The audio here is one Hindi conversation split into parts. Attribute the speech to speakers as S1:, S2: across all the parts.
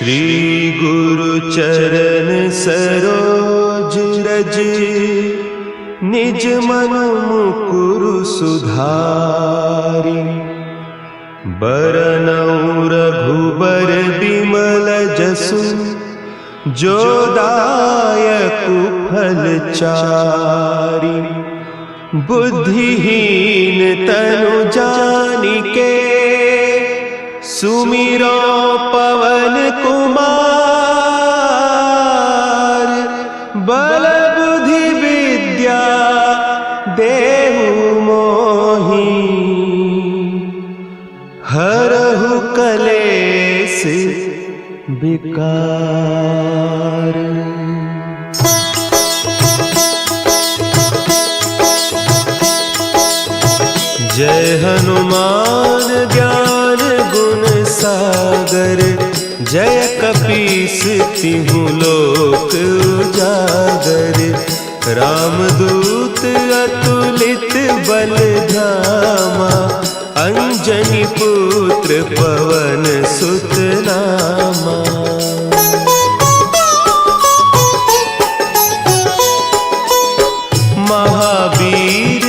S1: श्री गुरु चरण सरोज रज, निज मन मुकुरु सुधारि। बरनउँ रघुबर बिमल जसु, जो दायकु फल चारि। बुद्धिहीन तनु जानिके, सुमिरो पवन कुमार। बल बुद्धि विद्या देहु मोहि, हरहु कलेस विकार। जय हनुमान ज्ञान गुण सागर, जय कपीस तिहुँ लोक उजागर। रामदूत अतुलित बल धामा, अंजनी पुत्र पवन सुत नामा। महावीर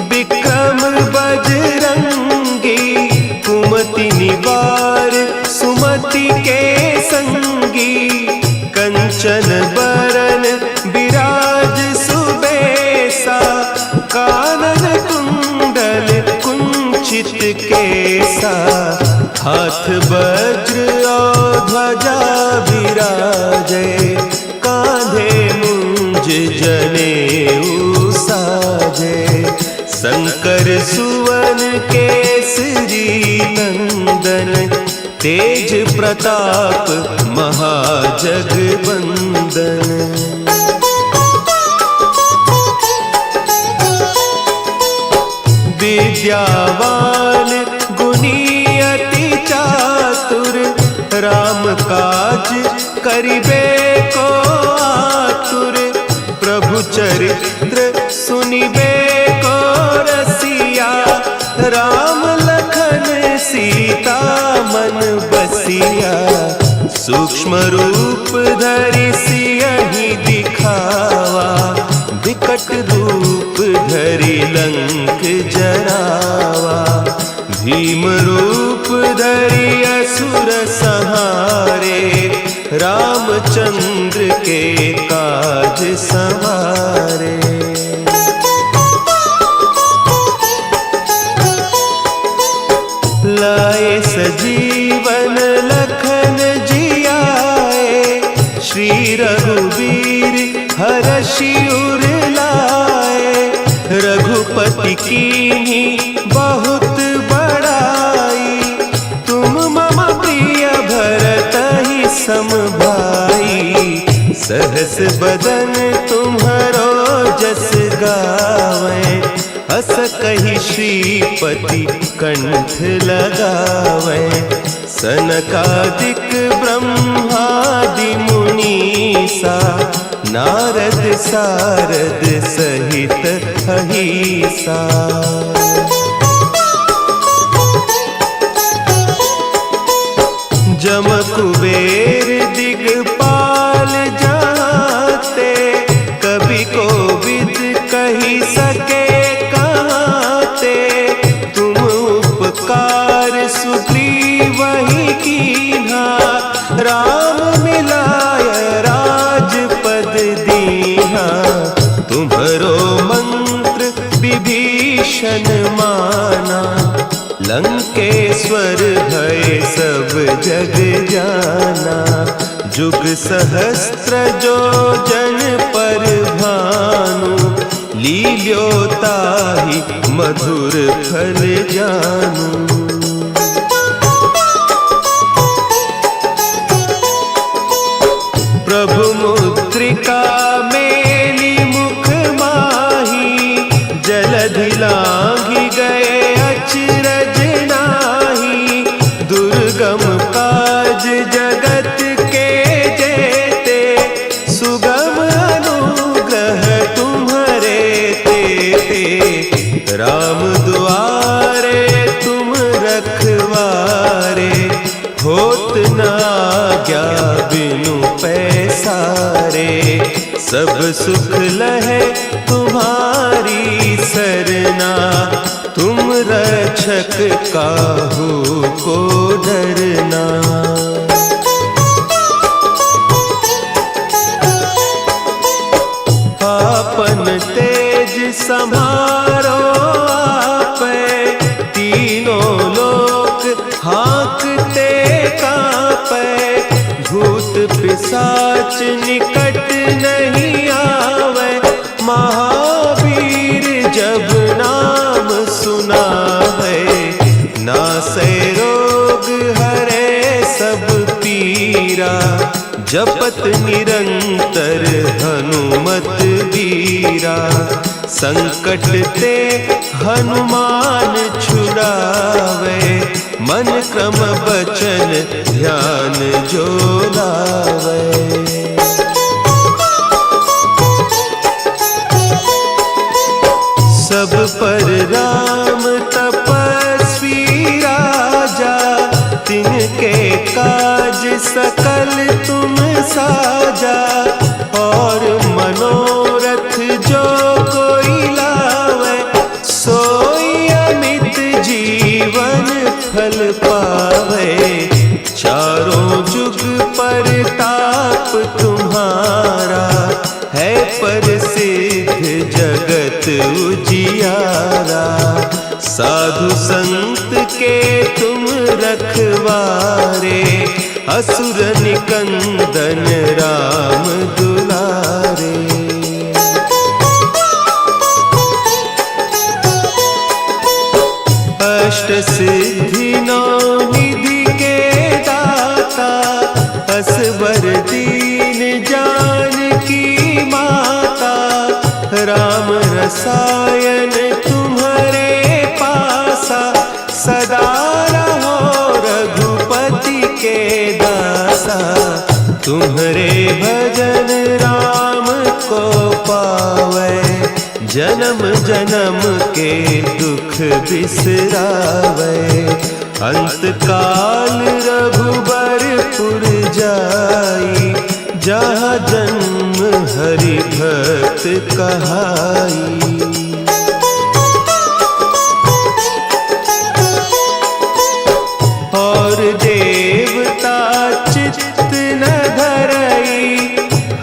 S1: विक्रम बजरंगी, कुमति निवार सुमति के संगी। कंचन बरन विराज सुबेसा, कानन कुंडल कुंचित केसा। हाथ वज्र और ध्वजा विराजे, कांधे मुंज जनेऊ साजे। शंकर सुवन केसरी नंदन, तेज प्रताप महाजगवंदन। विद्यावान गुणी अति चातुर, राम काज करिबे को आतुर। प्रभु चरित्र सुनिबे को रसिया, राम लखन सीता मन बसिया। सूक्ष्म रूप धरि सियहि दिखावा, विकट रूप धरि लंक जरावा। भीम रूप धरि असुर संहारे, रामचंद्र के काज संवारे। लाए सजीवन लखन जियाए, श्री रघुवीर हरषि उर लाए। रघुपति कीन्ही बहुत बड़ाई, तुम मम प्रिय भरतहि सम भाई। सहस बदन तुम्हरो जस गावें, हस कहि श्रीपति कंठ लगावें। सनकादिक ब्रह्मादि मुनीसा, नारद सारद सहित अहीसा। जम कुबेर दिगपाल जाते, कवि कोविद कहि सके कहते। तुम उपकार सुग्रीवहि कीन्हा, राम मिलाय राजपद दीन्हा। तुम्हरो मंत्र विभीषण माना, लंकेश्वर भय सब जग जाना। जुग सहस्त्र जो जन पर भानु, लील्योताहि मधुर फल जानू। प्रभु मुद्रिका मेली मुख माही, जलधि लांघि गए अचरज नाही। दुर्गम काज जगत के जेते, सुगम अनुग्रह तुम्हरे तेते। राम दुआरे तुम रखवारे, होत न आज्ञा बिनु पैसारे, सब सुख लहे तुम्हारी सरना, तुम रक्षक काहू को डरना। आपन तेज सम्हारो आपै, तीनों लोक हाँकते कांपै, भूत पिशाच निकट नहीं आवे, महावीर जब नाम सुनावे, नासै रोग हरे सब पीरा, जपत निरंतर हनुमत बीरा, संकट ते हनुमान छुड़ावे, मन क्रम बचन ध्यान जो लावे। सब पर राम तपस्वी राजा, तिनके काज सकल तुम साजा, और मनोरथ जो कोई लावे, सोई अमित जीवन फल पावे, चारों जुग परताप तुम्हारा, है प्रसिद्ध जगत उजियारा, साधु संत के तुम रखवारे, असुर निकंदन राम दुलारे। अष्ट सिद्धि नौ निधि के दाता, असवर दीन जानकी माता, राम रसायन तुम्हारे पासा, सदा रहो रघुपति के दासा, तुम्हारे भजन राम को पावे, जन्म जन्म के दुख बिसरावे, अंत काल रघुबरपुर जाई, जहाँ जन्म हरि भक्त कहाई। और देवता चित्त न धरई,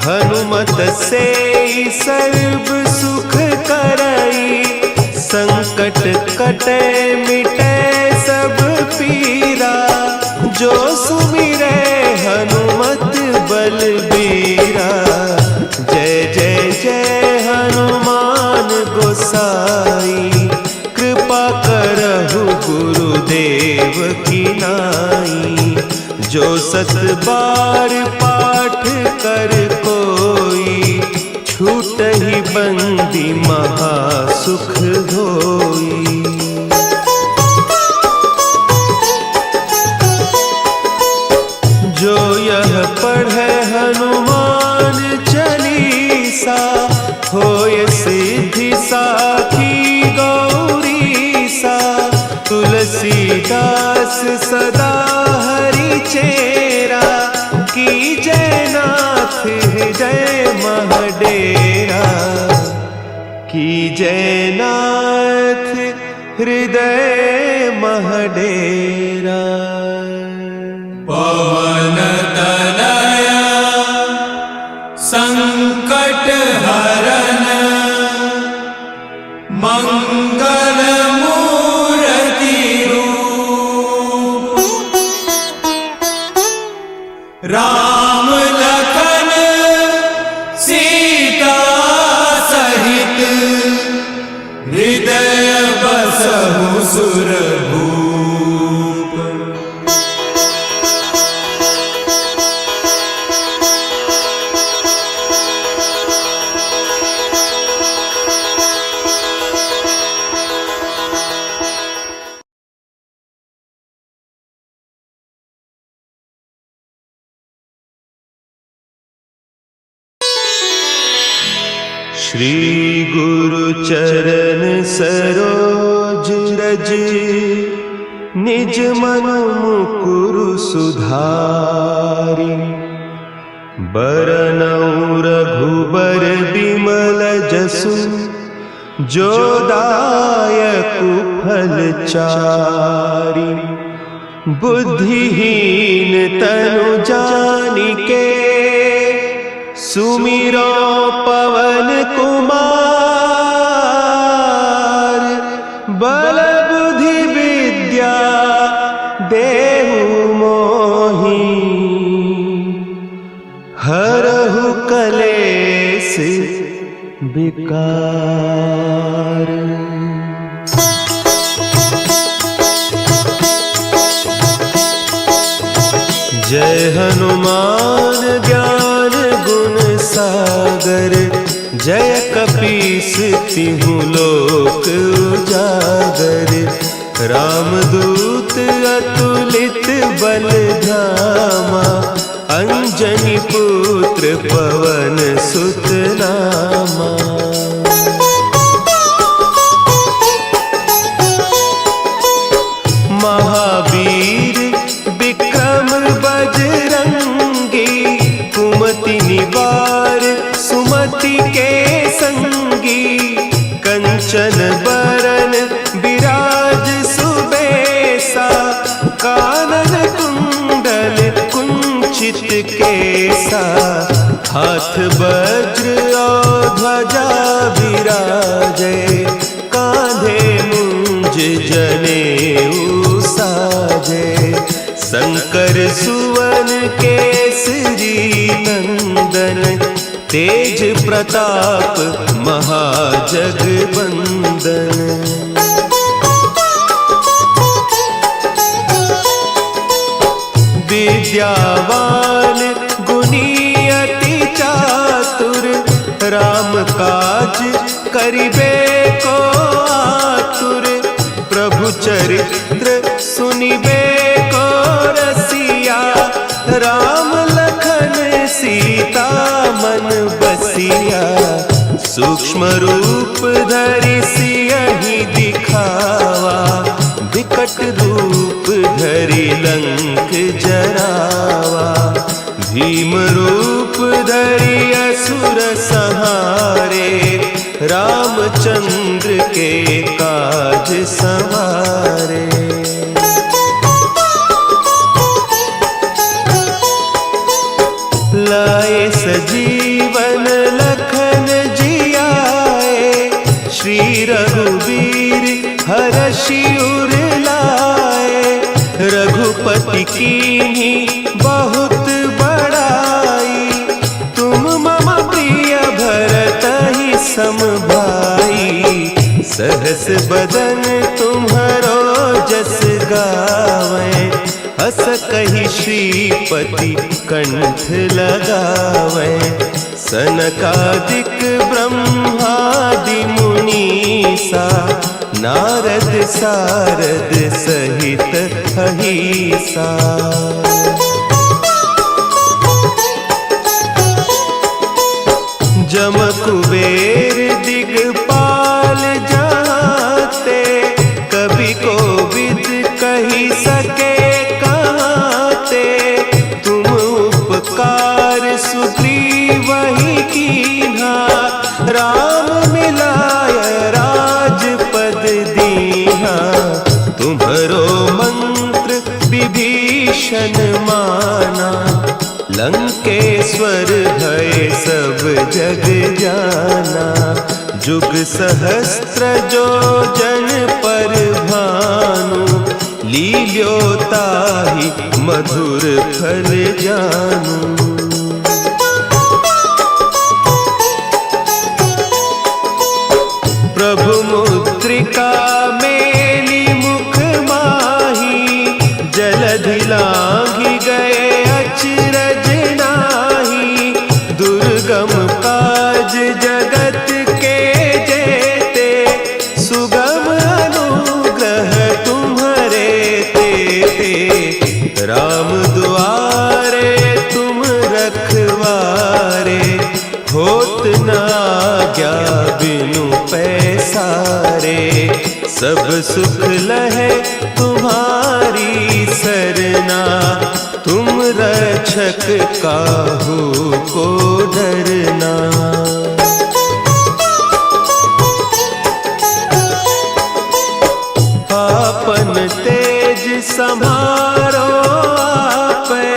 S1: हनुमत से सर्व सुख करई, संकट कटे मिटे सब पीरा, जो सुमिरे हनुमत बलबीरा, जय जय जय हनुमान गोसाई, कृपा करहु गुरुदेव की नाई, जो सत बार पाठ कर कोई, छूटहि बंदी महासुख होई। जो यह पढ़े हनुमान चालीसा, होय सिद्धि साखी गौरीसा, तुलसीदास सदा हरि चेरा, की जयनाथ हृदय महडेरा, की जयनाथ हृदय महडेरा।
S2: पवन तनया संकट हरन, मंगल मूर्ति रूप, राम लखन सीता सहित, हृदय बसहु सुरभूप।
S1: श्री गुरु चरण सरोज रज, निज मन मुकुरु सुधारि। बरनउँ रघुबर बिमल जसु, जो दायकु फल चारि। बुद्धिहीन तनु जानिके, सुमिरो पवन कुमार। बल बुद्धि विद्या देहु मोहि, हरहु कलेस विकार। जय हनुमान ज्ञान गुण सागर। जय कपीस तिहु लोक उजागर। रामदूत अतुलित बल धामा, अंजनी पुत्र पवन सुत नामा। महावीर विक्रम बजरंगी, कुमति निवार सुमति के संगी। कंचन बरन विराज सुबेसा, कानन कुंडल कुंचित केसा। हाथ वज्र और ध्वजा विराजे, कांधे मुंज जनेऊ साजे। शंकर सुवन केसरी नंदन, तेज प्रताप महाजगबंदन। विद्यावान गुणी अति चातुर, राम काज करिबे को आतुर। प्रभु चरित्र सुनिबे को रसिया, राम लखन सीता मन बसिया। सूक्ष्म रूप धरि सियहि दिखावा, विकट रूप धरि लंक जरावा। भीम रूप धरि असुर संहारे, रामचंद्र के काज सवारे। लाए सजीवन लखन जियाए, श्री रघुवीर हरषि उर लाए। रघुपति कीन्ही बहुत बड़ाई, तुम मम प्रिय भरतहि सम भाई। सहस बदन तुम्हरो जस गावें, हस कहि श्रीपति कंठ लगावें। सनकादिक ब्रह्मादि मुनीसा, नारद सारद सहित अहीसा। जम कुबेर दिगपाल जाते, कवि कोविद कहि सके कहते। तुम उपकार सुग्रीवहि कीन्हा, राम मिलाय राजपद दीन्हा। तुम्हरो मंत्र विभीषण माना, लंकेश्वर भय सब जग जाना। जुग सहस्त्र जो जन पर भानु, लील्यो ताहि मधुर फल जानू। प्रभु मुद्रिका मेली मुख माही, जलधि लांघि गए अचरज नाही। दुर्गम काज जगत के जेते, सुगम अनुग्रह तुम्हरे तेते। राम दुआरे तुम रखवारे, होत न आज्ञा बिनु पैसारे। सब सुख लहे तुम्हारे रक्षक काहू को डरना। आपन तेज समारो आपे,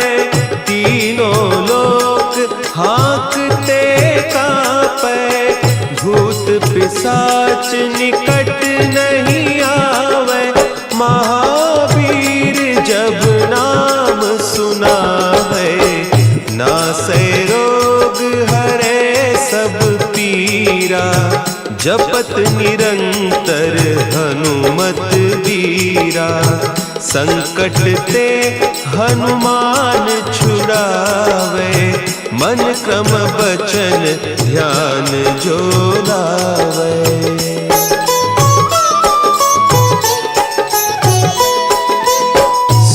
S1: तीनों लोक हाँकते कांपे। भूत पिशाच निकट नहीं आवे, महावीर जब नाम सुनावे। नासै रोग हरे सब पीरा, जपत निरंतर हनुमत बीरा। संकट ते हनुमान छुड़ावे, मन क्रम बचन ध्यान जो लावे।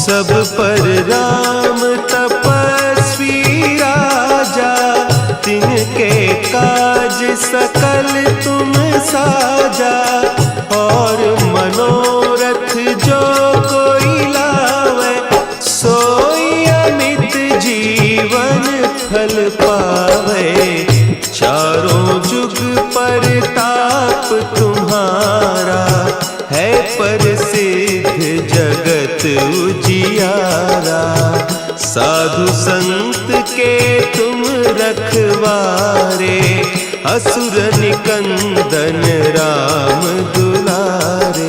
S1: सब पर राम तपस्वी राजा, तिनके काज सकल तुम साजा। और मनोरथ जो कोई लावे, सोई अमित जीवन फल पावे। चारों जुग परताप तुम्हारा, है प्रसिद्ध जगत उजियारा। साधु संत के तुम रखवारे, असुर निकंदन राम दुलारे।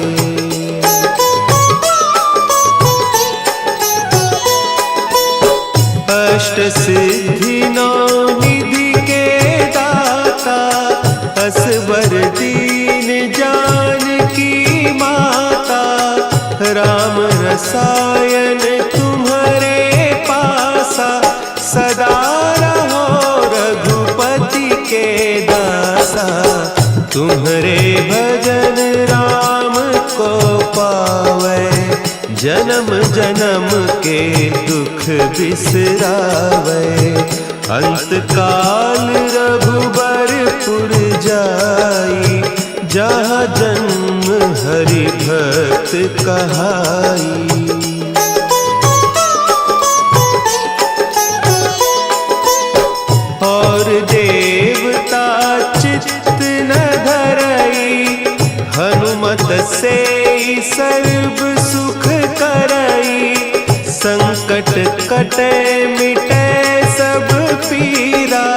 S1: अष्ट सिद्धि नौ निधि के दाता, असवर दीन जानकी माता। राम रसायन तुम्हारे पासा, सदा रहो रघुपति के दासा। तुम्हारे भजन राम को पावे, जन्म जन्म के दुख बिसरावे। अंत काल रघुबरपुर जाई, जहाँ जन्म हरि भक्त कहाई। और देवता चित्त न धरई, हनुमत से सर्व सुख करई। संकट कटे मिटे सब पीरा,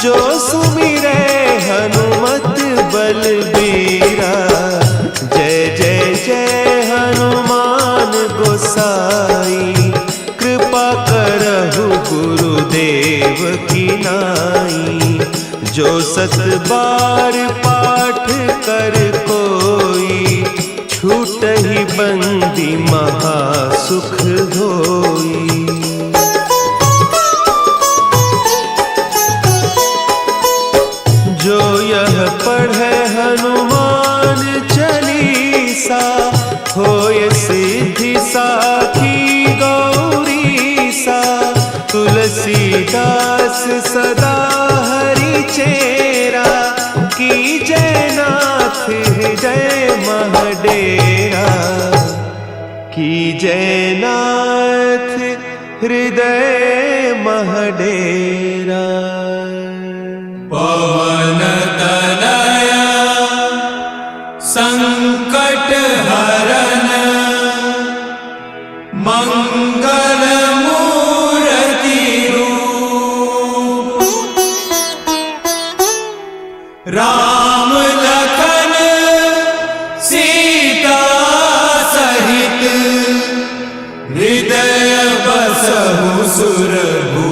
S1: जो सुमिरे हनुमत बलबीरा। जय जय जय हनुमान गोसाई, कृपा करहु गुरुदेव की नाई। जो सत बार पाठ कर कोई, छूटहि बंदी महासुख होई। जो यह पढ़े हनुमान चालीसा, होय सिद्धि साखी गौरीसा। तुलसीदास सदा हरि चेरा, की जय नाथ हृदय महडेरा। की जय नाथ हृदय महडेरा।
S2: पवन तनया संकट हरन, मंगल मूर्ति रूप। राम लखन सीता सहित, हृदय बसहु सुरभूप।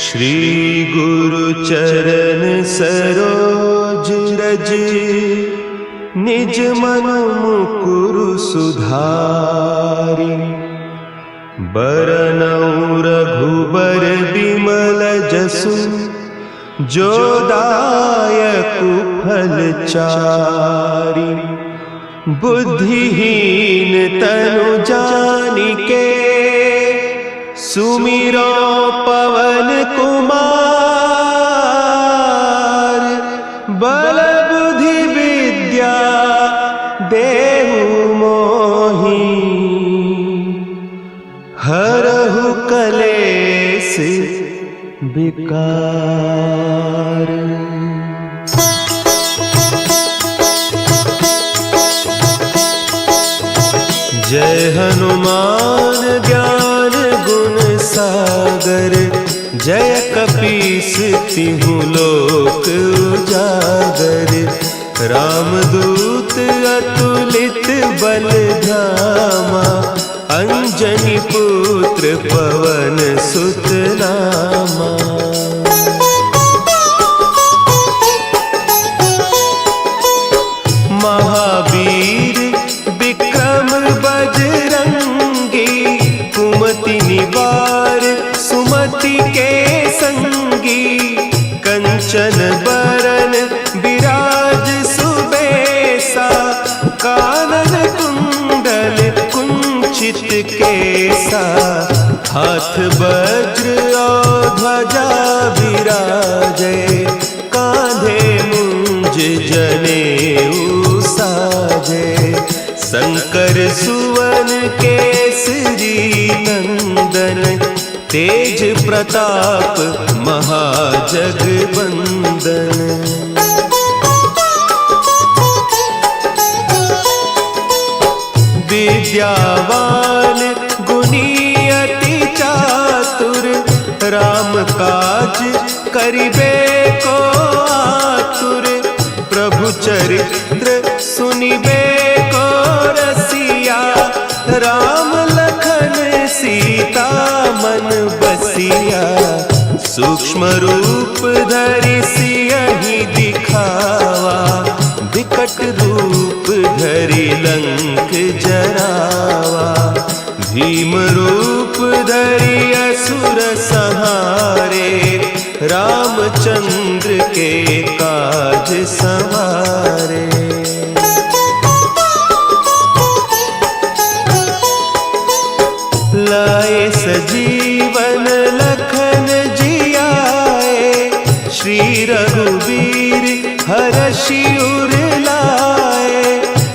S1: श्री गुरु चरण सरोज रज, निज मन मुकुरु सुधारि। बरनउँ रघुबर बिमल जसु, जो दायकु फलचारी। बुद्धिहीन तनु जानिके सुमिरो पवन कुमार। बल बुद्धि विद्या देहु मोहि हरहु कलेस विकार। जय हनुमान ज्ञान गुण सागर। जय कपीस तिहु लोक उजागर। रामदूत अतुलित बल धामा। अंजनी पुत्र पवन सुत नामा। महावीर विक्रम बजरंगी। कुमति निवार सुमति के संगी। कंचन बरन विराज सुबेसा। कानन कुंडल कुंचित केसा। हाथ वज्र और ध्वजा विराजे। कांधे मुंज जनेऊ साजे। शंकर सुवन केसरी नंदन। तेज प्रताप महाजगवंदन। विद्यावान गुणी अति चातुर। राम काज करिबे को आतुर। प्रभु चरित्र सुनिबे को रसिया। राम लखन सीता मन बसिया। सूक्ष्म रूप धरि सियहि दिखावा। विकट रूप धरि लंक जरावा। भीम रूप धरि असुर संहारे। रामचंद्र के काज सवारे। लाए सजीवन लखन जियाए। श्री रघुवीर हरषि उर लाए।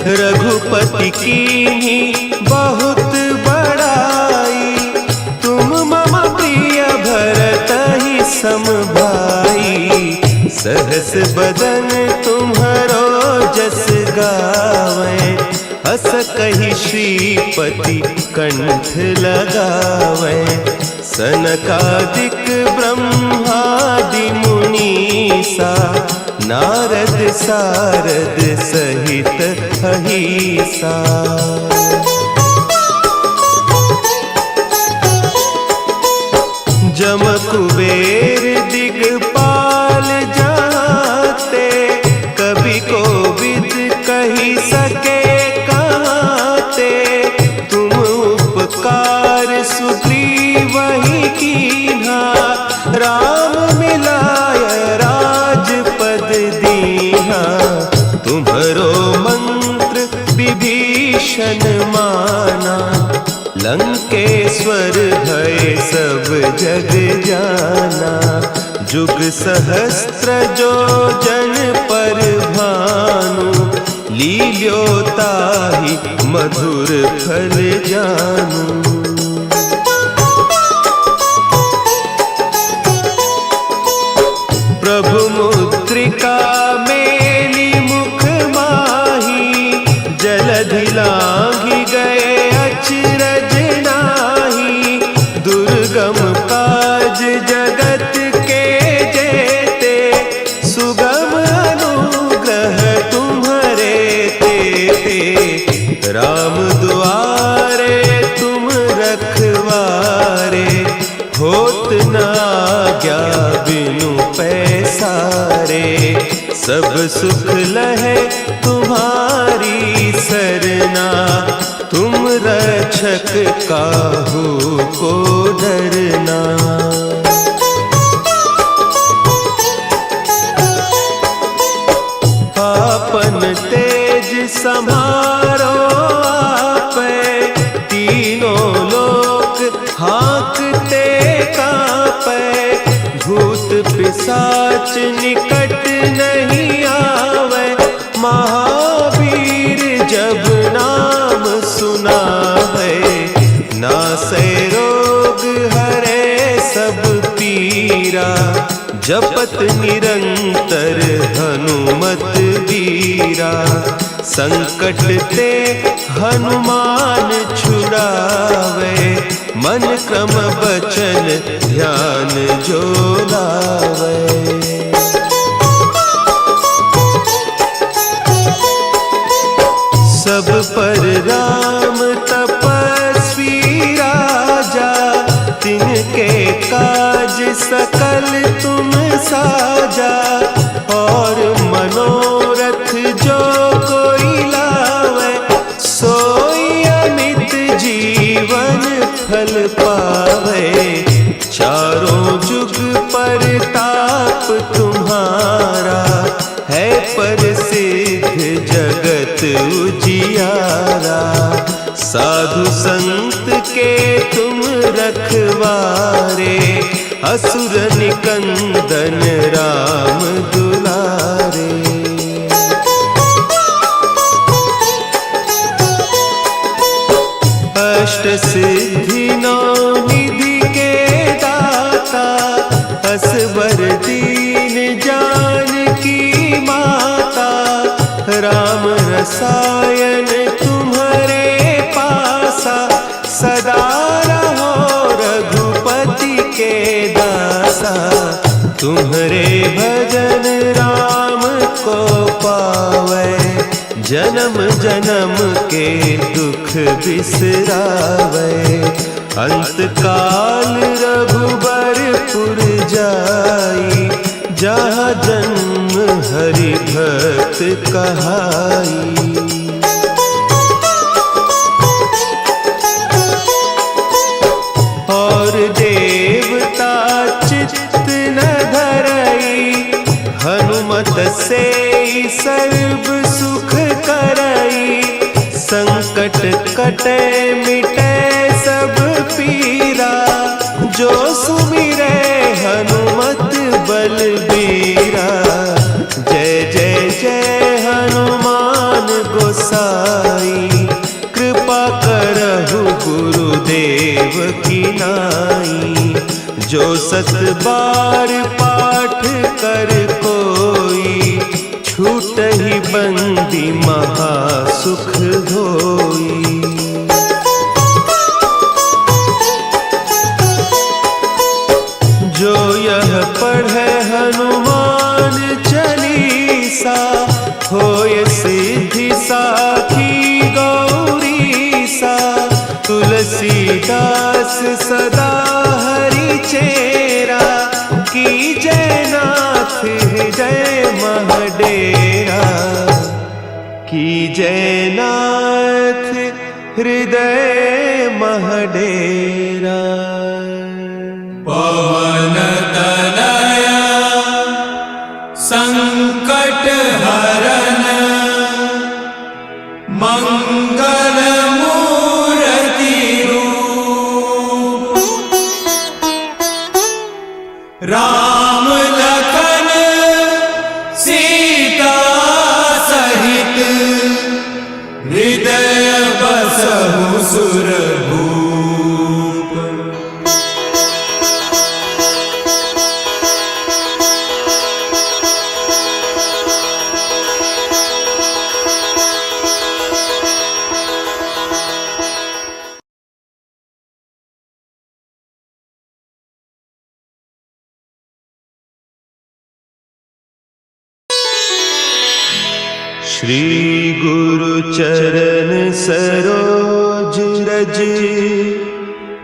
S1: रघुपति कीन्ही बहुत बड़ाई। तुम मम प्रिय भरतहि सम भाई। सहस बदन तुम्हरो जस गावें। हस कहि श्रीपति कंठ लगावें। सनकादिक ब्रह्मादि मुनीसा। नारद सारद सहित अहीसा। जम कुबेर दिगपाल जाते। कवि कोविद कही सके कहते। तुम उपकार सुग्रीवहि कीन्हा। राम मिलाय राजपद दीन्हा। तुम्हरो मंत्र विभीषण माना। लंकेश्वर भय सब जग जाना। जुग सहस्त्र जो जन पर भानु। लील्योताहि मधुर फल जानू। प्रभु मुद्रिका मेली मुख माही। जलधि लांघि गए अचरज नाही। दुर्गम काज जगत के जेते। सुगम अनुग्रह तुम्हरे तेते। राम दुआरे तुम रखवारे। होत न आज्ञा बिनु पैसारे। सब सुख लहे तुम्हारी सरना। तुम रक्षक काहू को डरना। अपन तेज सम्हारो आपे, तीनों लोक हाँकते कांपे। भूत पिशाच निकट नहीं आवे, महावीर जब नाम सुनावे। नासै रोग हरे सब पीरा, जपत निरंतर हनुमत वीरा। संकट ते हनुमान छुड़ावे, मन क्रम बचन ध्यान जो लावे। सब पर राम तपस्वी राजा, तिनके काज सकल तुम साजा। और मनोरथ जो कोई लावे, सोई अमित जीवन फल पावे। चारों जुग परताप तुम्हारा, है प्रसिद्ध जगत उजियारा। साधु संत के तुम रखवारे, असुर निकंदन राम दुलारे। अष्ट सिद्धि नौ निधि के दाता, असवर दीन जानकी माता। राम रसायन तुम्हारे पासा, सदा रहो रघुपति के दासा। तुम्हारे भजन राम को पावे, जन्म जन्म के दुख बिसरावे। अंत काल रघुबरपुर जाई, जहाँ जन्म हरि भक्त कहाई। और देवता चित्त न धरई, हनुमत से सर्व सुख करई। संकट कटे मिटे सब पीरा, जो सुमिरे हनुमत बलबीरा। जय जय जय हनुमान गोसाई, कृपा करहु गुरुदेव की नाई। जो सत बार पाठ कर कोई, छूटहि बंदी महासुख होई। जो यह पढ़े हनुमान चालीसा, होय सिद्धि साखी गौरीसा। तुलसीदास सदा हरि चेरा, कीजय नाथ हृदय महडेरा। कीजय नाथ हृदय महडेरा।
S2: पवन तनया संकट हरन, मंगल मूर्ति रूप। राम लखन सीता सहित, हृदय बसहु सुरभूप।
S1: श्री गुरु चरण सरोज रज,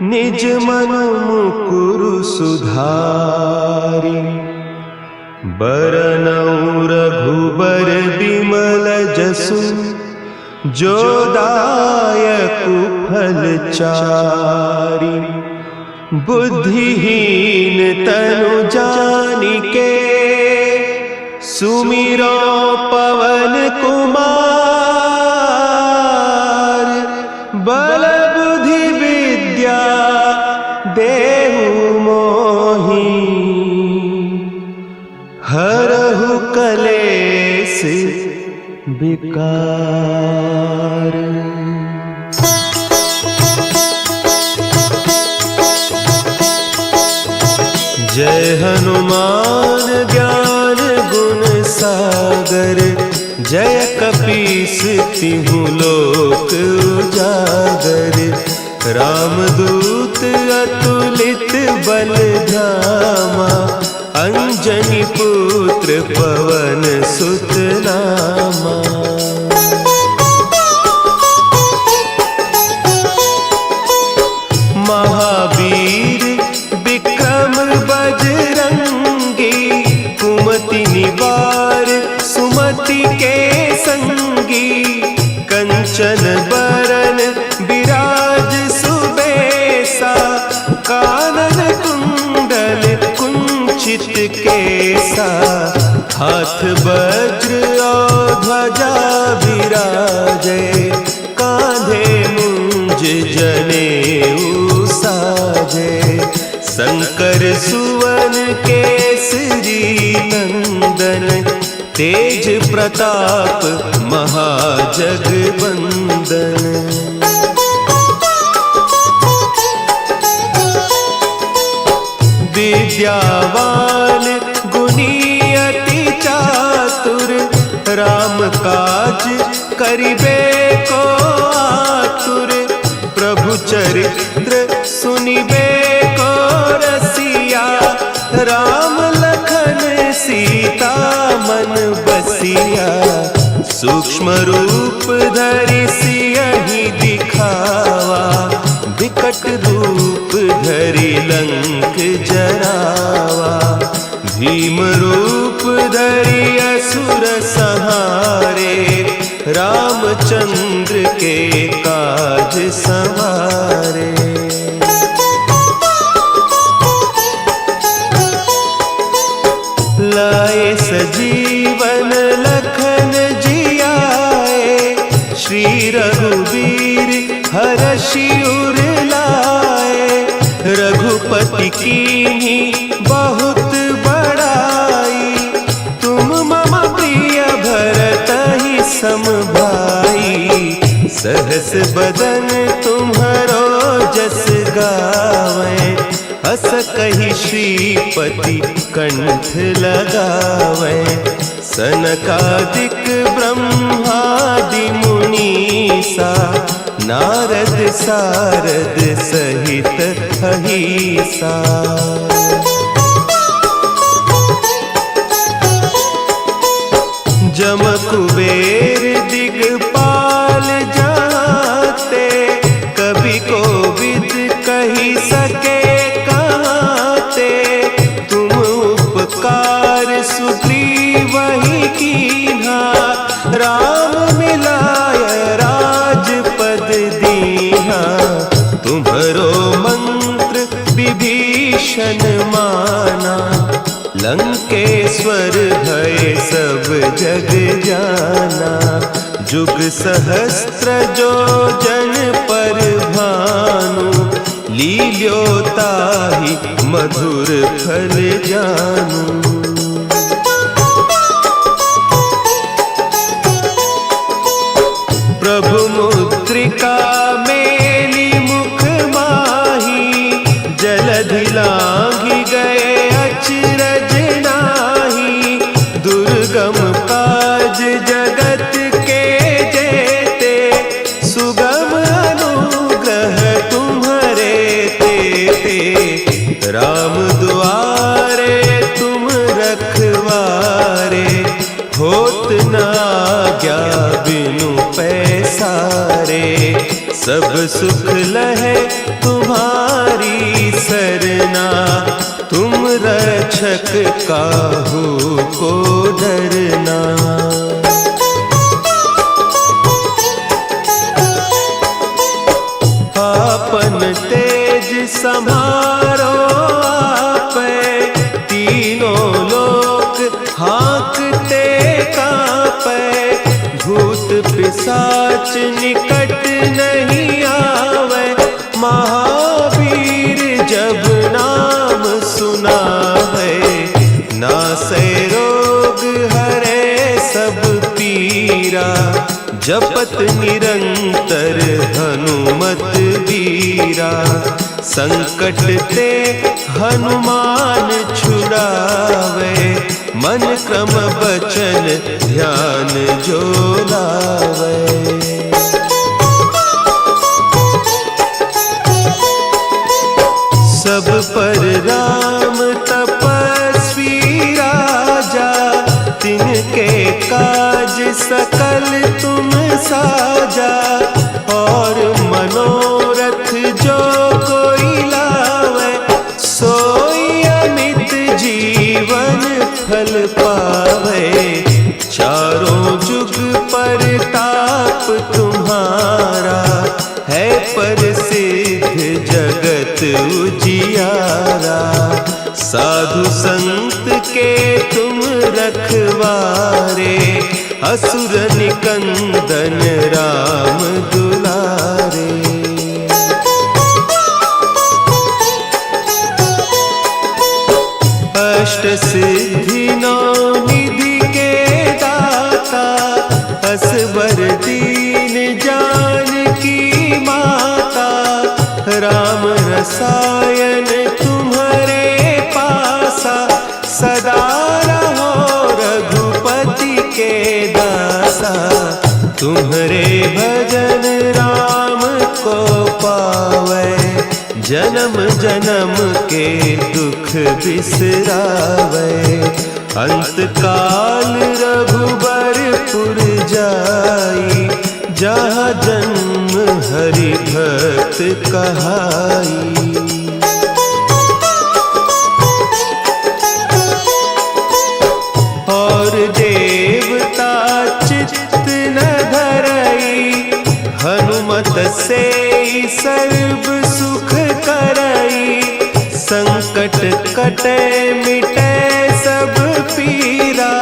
S1: निज मन मुकुरु सुधारि। बरनउँ रघुबर बिमल जसु, जो दायकु फल चारि। बुद्धिहीन तनु जानिके, सुमिरो पवन को विकार। जय हनुमान ज्ञान गुण सागर, जय कपीस तिहु लोक उजागर। रामदूत अतुलित बल धामा, अंजनी पुत्र पवन सुत नामा। महावीर विक्रम बजरंगी, कुमति निवार सुमति के संगी। कंचन बरन विराज सुबेसा, कानन कुंडल कुंचित केसा। हाथ वज्र और ध्वजा विराजे, कांधे मुंज जनेऊ साजे। शंकर सुवन केसरी नंदन, तेज प्रताप महाजगवंदन। विद्यावान गुणी अति चातुर, राम काज करिबे को आतुर। प्रभु चरित्र सुनिबे को रसिया, राम लखन सीता मन बसिया। सूक्ष्म रूप धरि सियहि दिखावा, विकट रूप धरि लंक जरावा। भीम रूप धरि असुर संहारे, रामचंद्र के काज संवारे। लाए सजीवन लखन जियाए, श्री रघुवीर हरषि उर लाए। रघुपति कीन्ही बहुत बड़ाई, तुम मम प्रिय भरतहि सम भाई। सहस बदन तुम्हरो जस गावें, हस कहि श्रीपति कंठ लगावें। सनकादिक ब्रह्मादि मुनीसा, नारद सारद सहित अहीसा। जम कुबेर दिगपाल जाते, कवि कोविद कहि सके कहते। तुम उपकार सुग्रीवहि कीन्हा, राम मिलाय राजपद दीन्हा। तुम्हरो मंत्र विभीषण माना, लंकेश्वर भय सब जग जाना। जुग सहस्त्र जो जन पर भानु, लील्योताहि मधुर फल जानू। प्रभु मुद्रिका मेली मुख माही, जलधि लांघि गए अचरज नाही। दुर्गम काज जगत के जेते, सुगम अनुग्रह तुम्हरे तेते। राम दुआरे तुम रखवारे, होत न आज्ञा बिनु पैसारे। सब सुख लहे तुम्हारी सरना, तुम रक्षक काहू को डरना। आपन तेज समारो आपे, तीनों लोक हाँकते कांपे। भूत पिशाच निकट नहीं आवे, महावीर जब नाम सुना है। नासै रोग हरे सब पीर, कबीरा जपत निरंतर हनुमत बीरा। संकट ते हनुमान छुड़ावे मन क्रम बचन ध्यान जो लावे। सब पर राम तपस्वी राजा तिनके काज सकल तुम साजा। और मनोरथ जो कोई लावे सोई अमित जीवन फल पावे। चारों जुग परताप तुम्हारा है प्रसिद्ध जगत उजियारा। साधु संत के तुम रखवारे असुर निकंदन राम दुलारे। अष्ट सिद्धि नौ निधि के दाता असबर दीन जानकी माता। राम रसायन तुम्हारे पासा सदा रहो रघुपति के दासा। तुम्हारे भजन राम को पावे जन्म जन्म के दुख बिसरावे। अंत काल रघुबरपुर जाई जहाँ जन्म हरि भक्त कहाई। और देवता चित्त न धरई हनुमत से सर्व सुख करई। संकट कटे मिटे सब पीरा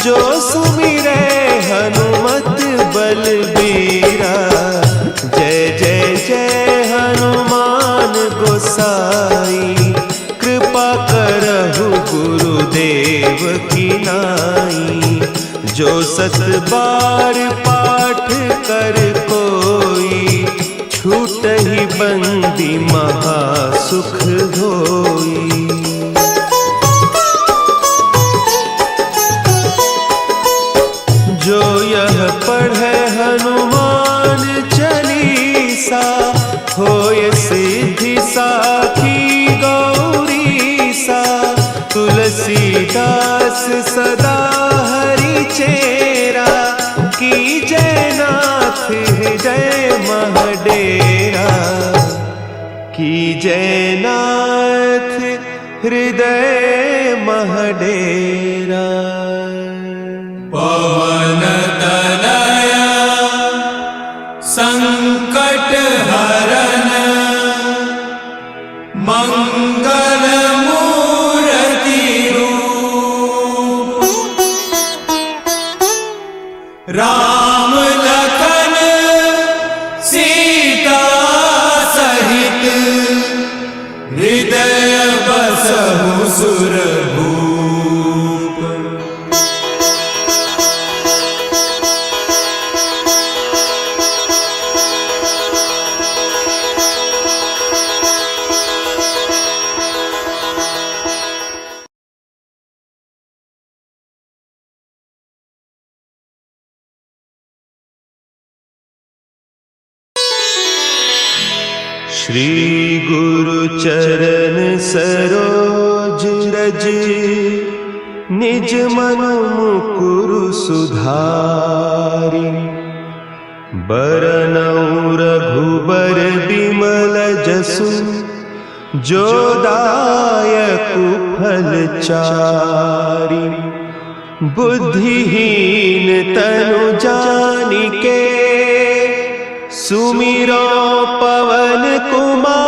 S1: जो सुमिरे हनुमत बलबीरा। जय जय जय हनुमान गोसाई कृपा करहु गुरुदेव की नाई। जो सत बार पाठ कर कोई छूट ही बंदी महासुख होई। जो यह पढ़े हनुमान चालीसा होय सिद्धि साखी गौरीसा। तुलसीदास सदा हरि चेरा की जयनाथ हृदय महडेरा। की जयनाथ हृदय महडेरा।
S2: पवन तनया संकट हरन मंगल मूर्ति रूप। राम लखन सीता सहित हृदय बसहु सुरभूप।
S1: श्री गुरु चरण सरोज रज निज मन मुकुरु सुधारि। बरनउँ रघुबर बिमल जसु जो दायकु फल चारि। बुद्धिहीन तनु जानिके सुमिरो पवन कुमार।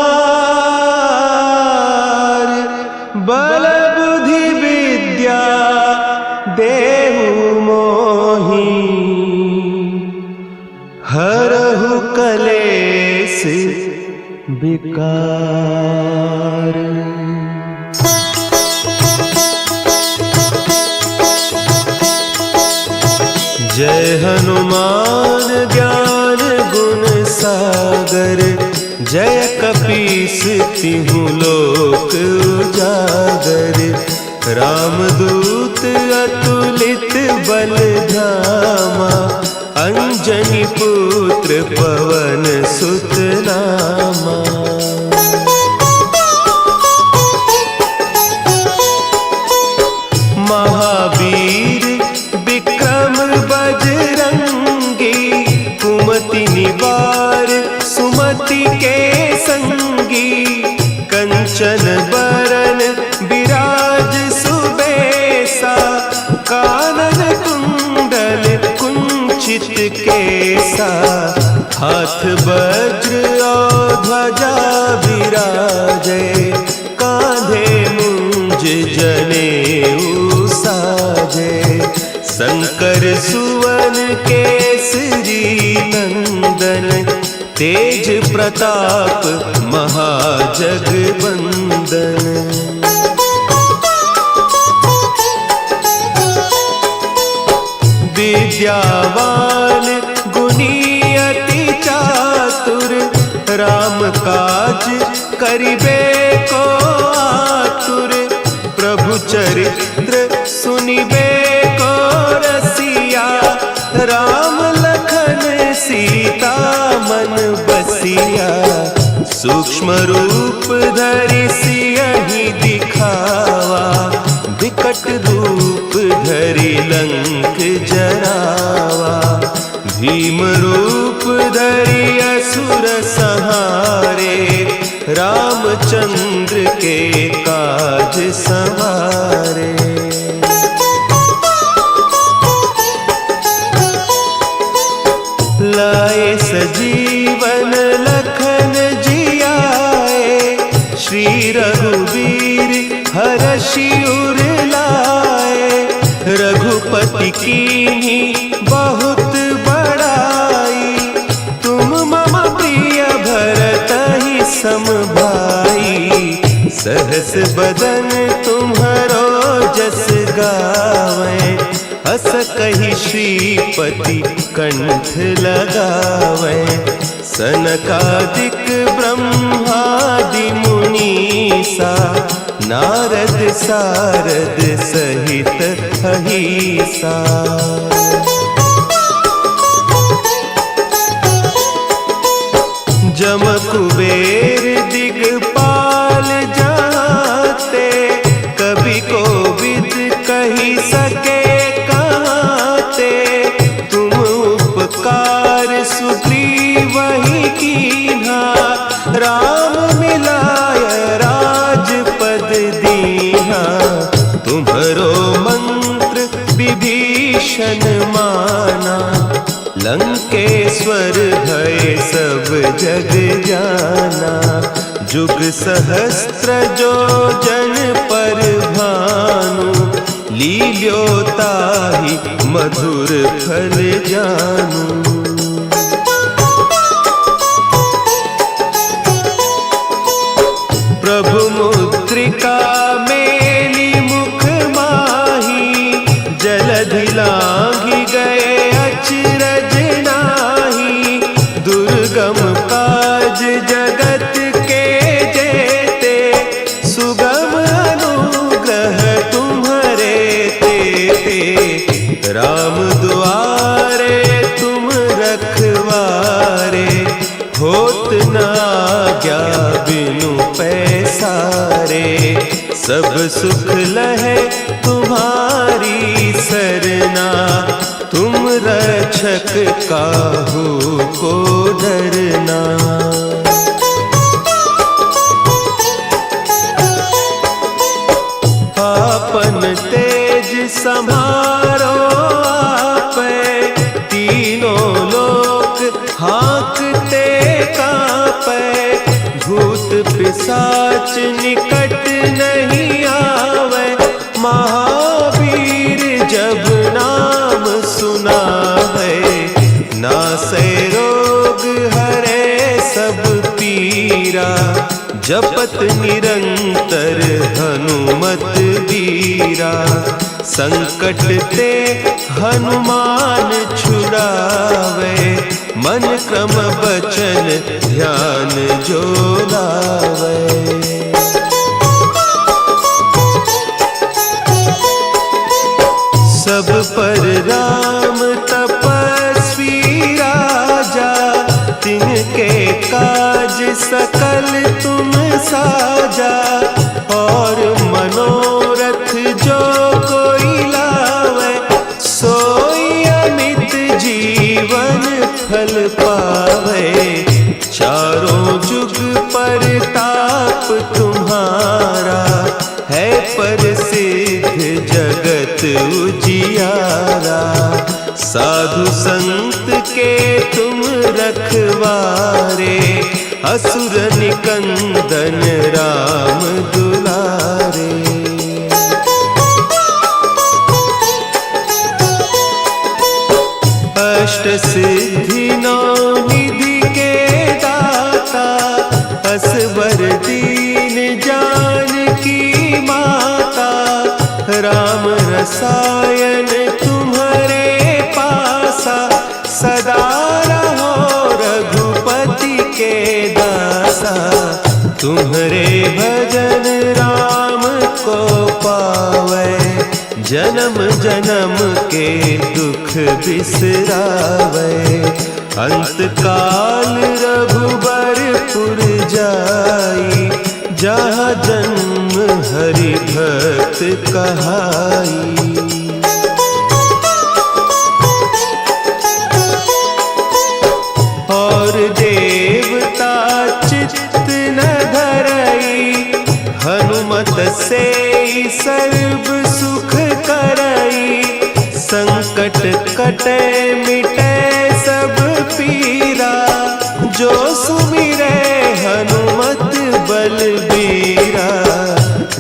S1: बल बुद्धि विद्या देहु मोहि हरहु कलेस विकार। जय हनुमान ज्ञान गुण सागर, जय कपीस तिहु लोक उजागर। रामदूत अतुलित बल धामा, अंजनी पुत्र पवन सुत नामा। महावीर विक्रम बजरंगी, कुमति निवार सुमति के संगी। कंचन बरन विराज सुबेसा, कानन कुंडल कुंचित केसा। हाथ वज्र और ध्वजा विराजे, कांधे मुंज जनेऊ साजे। शंकर सुवन केसरी नंदन, तेज प्रताप महाजगवंदन। विद्यावान गुणी अति चातुर, राम काज करिबे को आतुर। प्रभु चरित्र सुनिबे को रसिया, राम लखन सीता मन बसिया। सूक्ष्म रूप धरि सियहि दिखावा, विकट रूप धरि लंक जरावा। भीम रूप धरि असुर संहारे, रामचंद्र के काज संवारे। लाए सजीवन लखन जियाए, श्री रघुवीर हरषि उर लाए। रघुपति कीन्ही बहुत बड़ाई, तुम मम प्रिय भरतहि सम भाई। सहस बदन तुम्हरो जस गावें, हस कहि श्रीपति कंठ लगावें। सनकादिक ब्रह्मादि मुनीसा, नारद सारद सहित अहीसा। जम कुबेर दिगपाल जाते, कवि कोविद कहि सके कहते। तुम उपकार सुग्रीवहि कीन्हा, राम मिलाय राजपद दीन्हा। तुम्हरो मंत्र विभीषण माना, लंकेश्वर भय सब जग जाना। जुग सहस्त्र जो जन पर भानु, लील्योताहि मधुर फल जानू। प्रभु मुद्रिका मेली मुख माही, जलधि लांघि गए अचरज नाही। दुर्गम काज जगत के जेते, सुगम अनुग्रह तुम्हरे तेते। राम दुआरे तुम रखवारे, होत न आज्ञा बिनु पैसारे। सब सुख लहे तुम्हारी सरना, तुम रक्षक काहू को डरना। आपन तेज संभारो आपे, तीनों लोक हाँकते कांपे। भूत पिशाच निकट नहीं आवे, महावीर जब नाम सुना है। नासै रोग हरे सब पीरा, जपत निरंतर हनुमत वीरा। संकट ते हनुमान छुड़ावे, मन क्रम बचन ध्यान जो लावे। सब पर राम तपस्वी राजा, तिनके काज सकल तुम साजा। और मनोरथ जो कोई लावे, सोई अमित जीवन फल पावे। चारों जुग परताप तुम्हारा, है प्रसिद्ध जगत उजियारा। साधु संत के तुम रखवारे, असुर निकंदन राम दुलारे। अष्ट सिद्धि नौ निधि के दाता, असवर दीन जानकी माता। राम रसायन तुम्हारे पासा, सदा रहो रघुपति के दासा। तुम्हारे भजन राम को पावे, जन्म जन्म के दुख बिसरावे। अंत काल रघुबरपुर जाई, जहाँ जन्म हरि भक्त कहाई। और देवता चित्त न धरई, हनुमत से सर्व सुख करई। संकट कटे मिटे सब पीरा, जो सुमिरे हनुमत बलबीरा।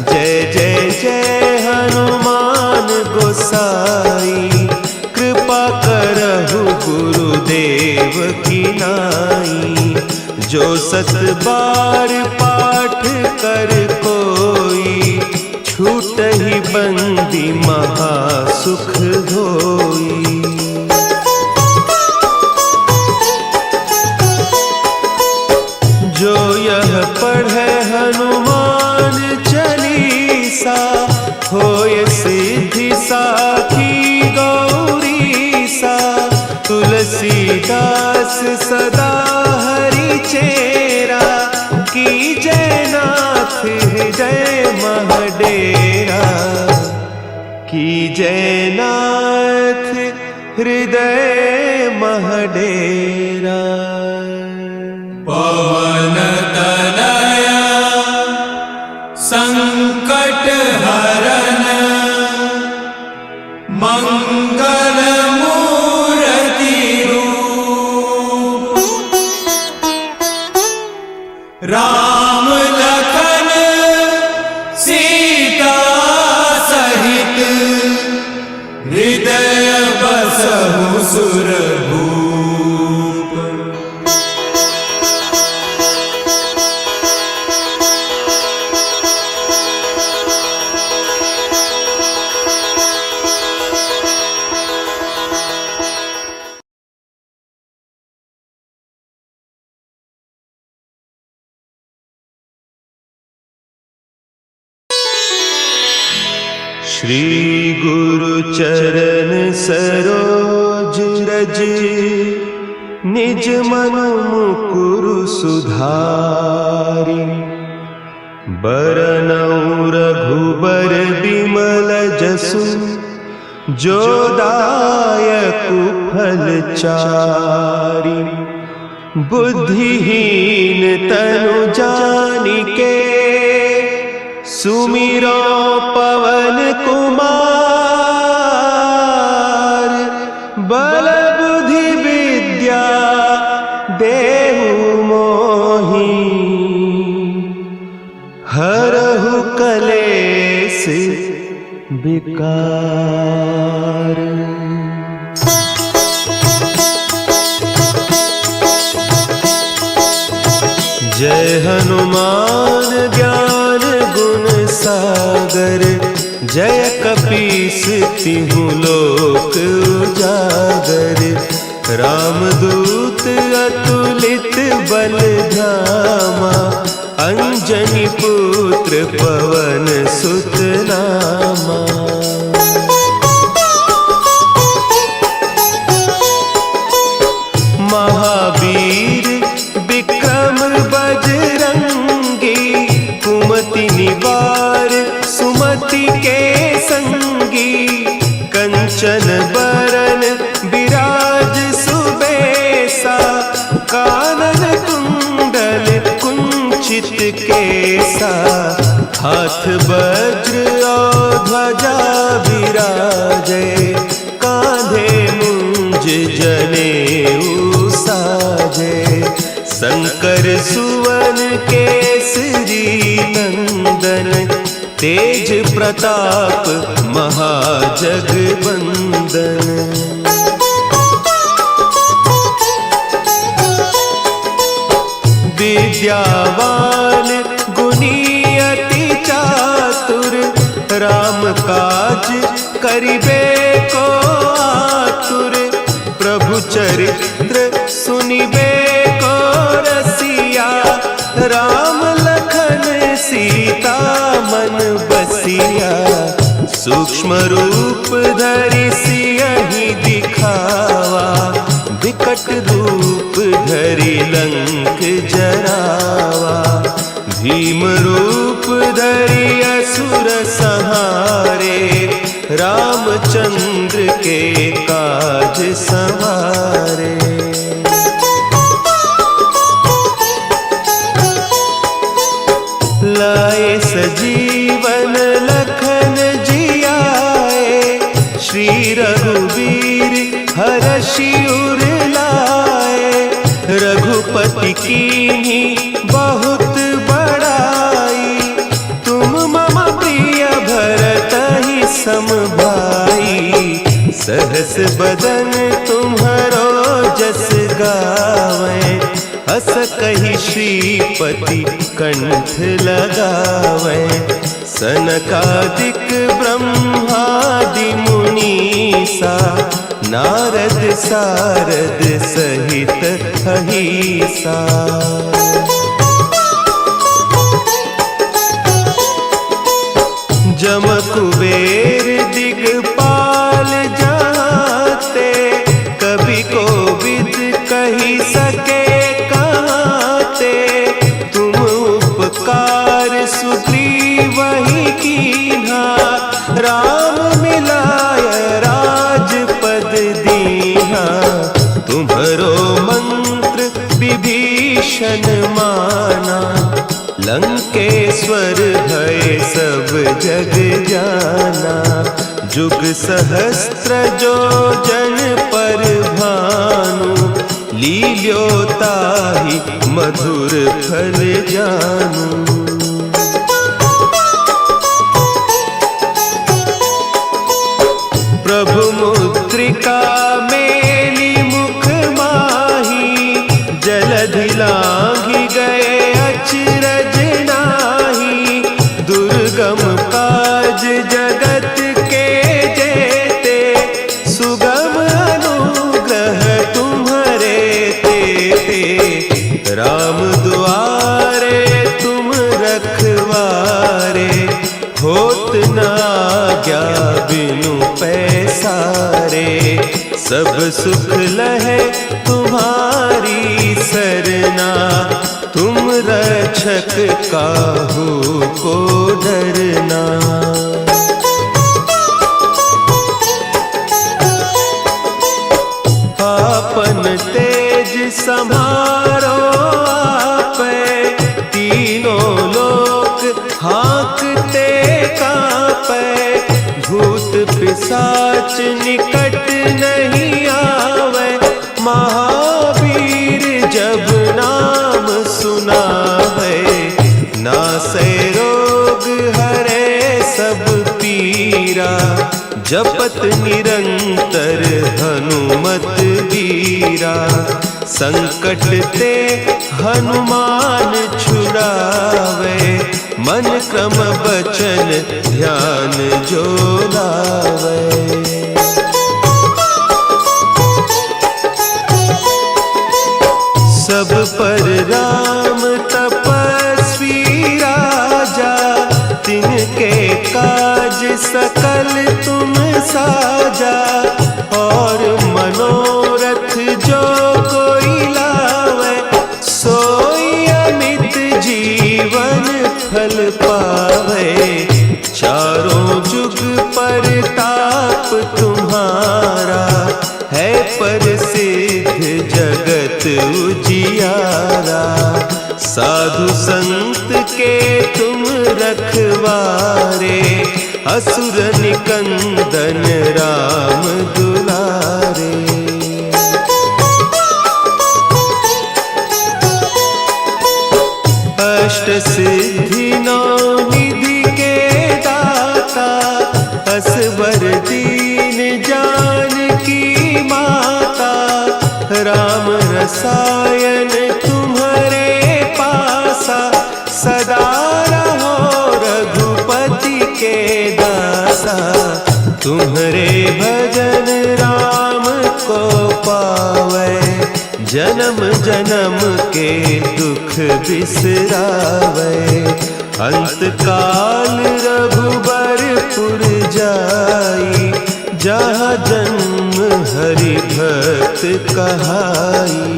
S1: जय जय जय हनुमान गोसाई, कृपा करहु गुरुदेव की नाई। जो सत बार पाठ कर कोई, छूटहि बंदी महासुख होई। जो यह पढ़े हनुमान चालीसा, होय सिद्धि साखी गौरीसा। तुलसीदास सदा हरि चेरा, की जयनाथ हृदय महडेरा। की जयनाथ हृदय महडेरा।
S2: पवन तनया संकट हरन, मंगल मूर्ति रूप। राम लखन सीता सहित, हृदय बसहु सुरभूप।
S1: श्री गुरु चरण सरोज रज, निज मन मुकुरु सुधारि। बरनउँ रघुबर बिमल जसु, जो दायकु फल चारि। बुद्धिहीन तनु जानिके, सुमिरो पवन कुमार। बल बुद्धि विद्या देहु मोहि, हरहु कलेस विकार। जय हनुमान ज्ञान गुण सागर, जय कपीस तिहु लोक उजागर, रामदूत अतुलित बल धामा, अंजनी पुत्र पवन सुत नामा। महावीर विक्रम बजरंगी, कुमति निवार सुमति के संगी, कंचन बरन विराज सुबेसा, कानन कुंडल कुंचित केसा, हाथ वज्र और ध्वजा विराजे, कांधे मुंज जनेऊ साजे, शंकर सुवन केसरी नंदन, तेज प्रताप महाजगबंदन। विद्यावान गुणी अति चातुर, राम काज करिबे को आतुर, प्रभु चरित्र सुनिबे को रसिया, राम लखन सीता मन बसिया, सूक्ष्म रूप धरि सियहि दिखावा, विकट रूप धरि लंक जरावा, भीम रूप धरि असुर संहारे, रामचंद्र के काज संवारे। लाए सजीवन लखन जियाए, श्री रघुवीर हरषि उर लाए, रघुपति कीन्ही बहुत बड़ाई, तुम मम प्रिय भरतहि सम भाई, सहस बदन तुम्हरो जस गावें, हस कहि श्रीपति कंठ लगावें, सनकादिक ब्रह्मादि मुनीसा, नारद सारद सहित अहीसा। जम कुबेर दिगपाल जाते, कवि कोविद कही सके कहते, तुम उपकार सुग्रीवहि कीन्हा, राम मिलाय राजपद दीन्हा, तुम्हरो मंत्र विभीषण माना, लंकेश्वर भय सब जग जाना, जुग सहस्त्र जो जन पर भानु, लील्योताहि मधुर फल जानू। प्रभु मुद्रिका मेली मुख माही, जलधि लांघि गए अचरज नाही, दुर्गम काज जगत के जेते, सुगम अनुग्रह तुम्हरे तेते, राम दुआरे तुम रखवारे, होत न आज्ञा बिनु पैसारे, सब सुख लहे तुम्हारी सरना, तुम रक्षक काहू को डरना। आपन तेज समारो आपे, तीनों लोक हाँकते कांपे, भूत पिशाच निकट नहीं आवे, महावीर जब नाम सुनावे, नासै रोग हरे सब पीरा, जपत निरंतर हनुमत वीरा, संकट ते हनुमान छुड़ावे, मन क्रम बचन ध्यान जो लावे। सब पर राम तपस्वी राजा, तिनके काज सकल तुम साजा। और मनोरथ जो कोई लावे, सोई अमित जीवन फल पावे। चारों जुग परताप तुम्हारा, है प्रसिद्ध जगत उजियारा। साधु संत के तुम रखवारे, असुर निकंदन राम दुलारे। अष्ट सिद्धि नौ निधि के दाता, असवर दीन जानकी माता। राम रसायन तुम्हारे पासा, सदा रहो रघुपति के दासा। तुम्हारे भजन राम को पावे, जन्म जन्म के दुख बिसरावे। अंत काल रघुबरपुर जाई, जहाँ जन्म हरि भक्त कहाई।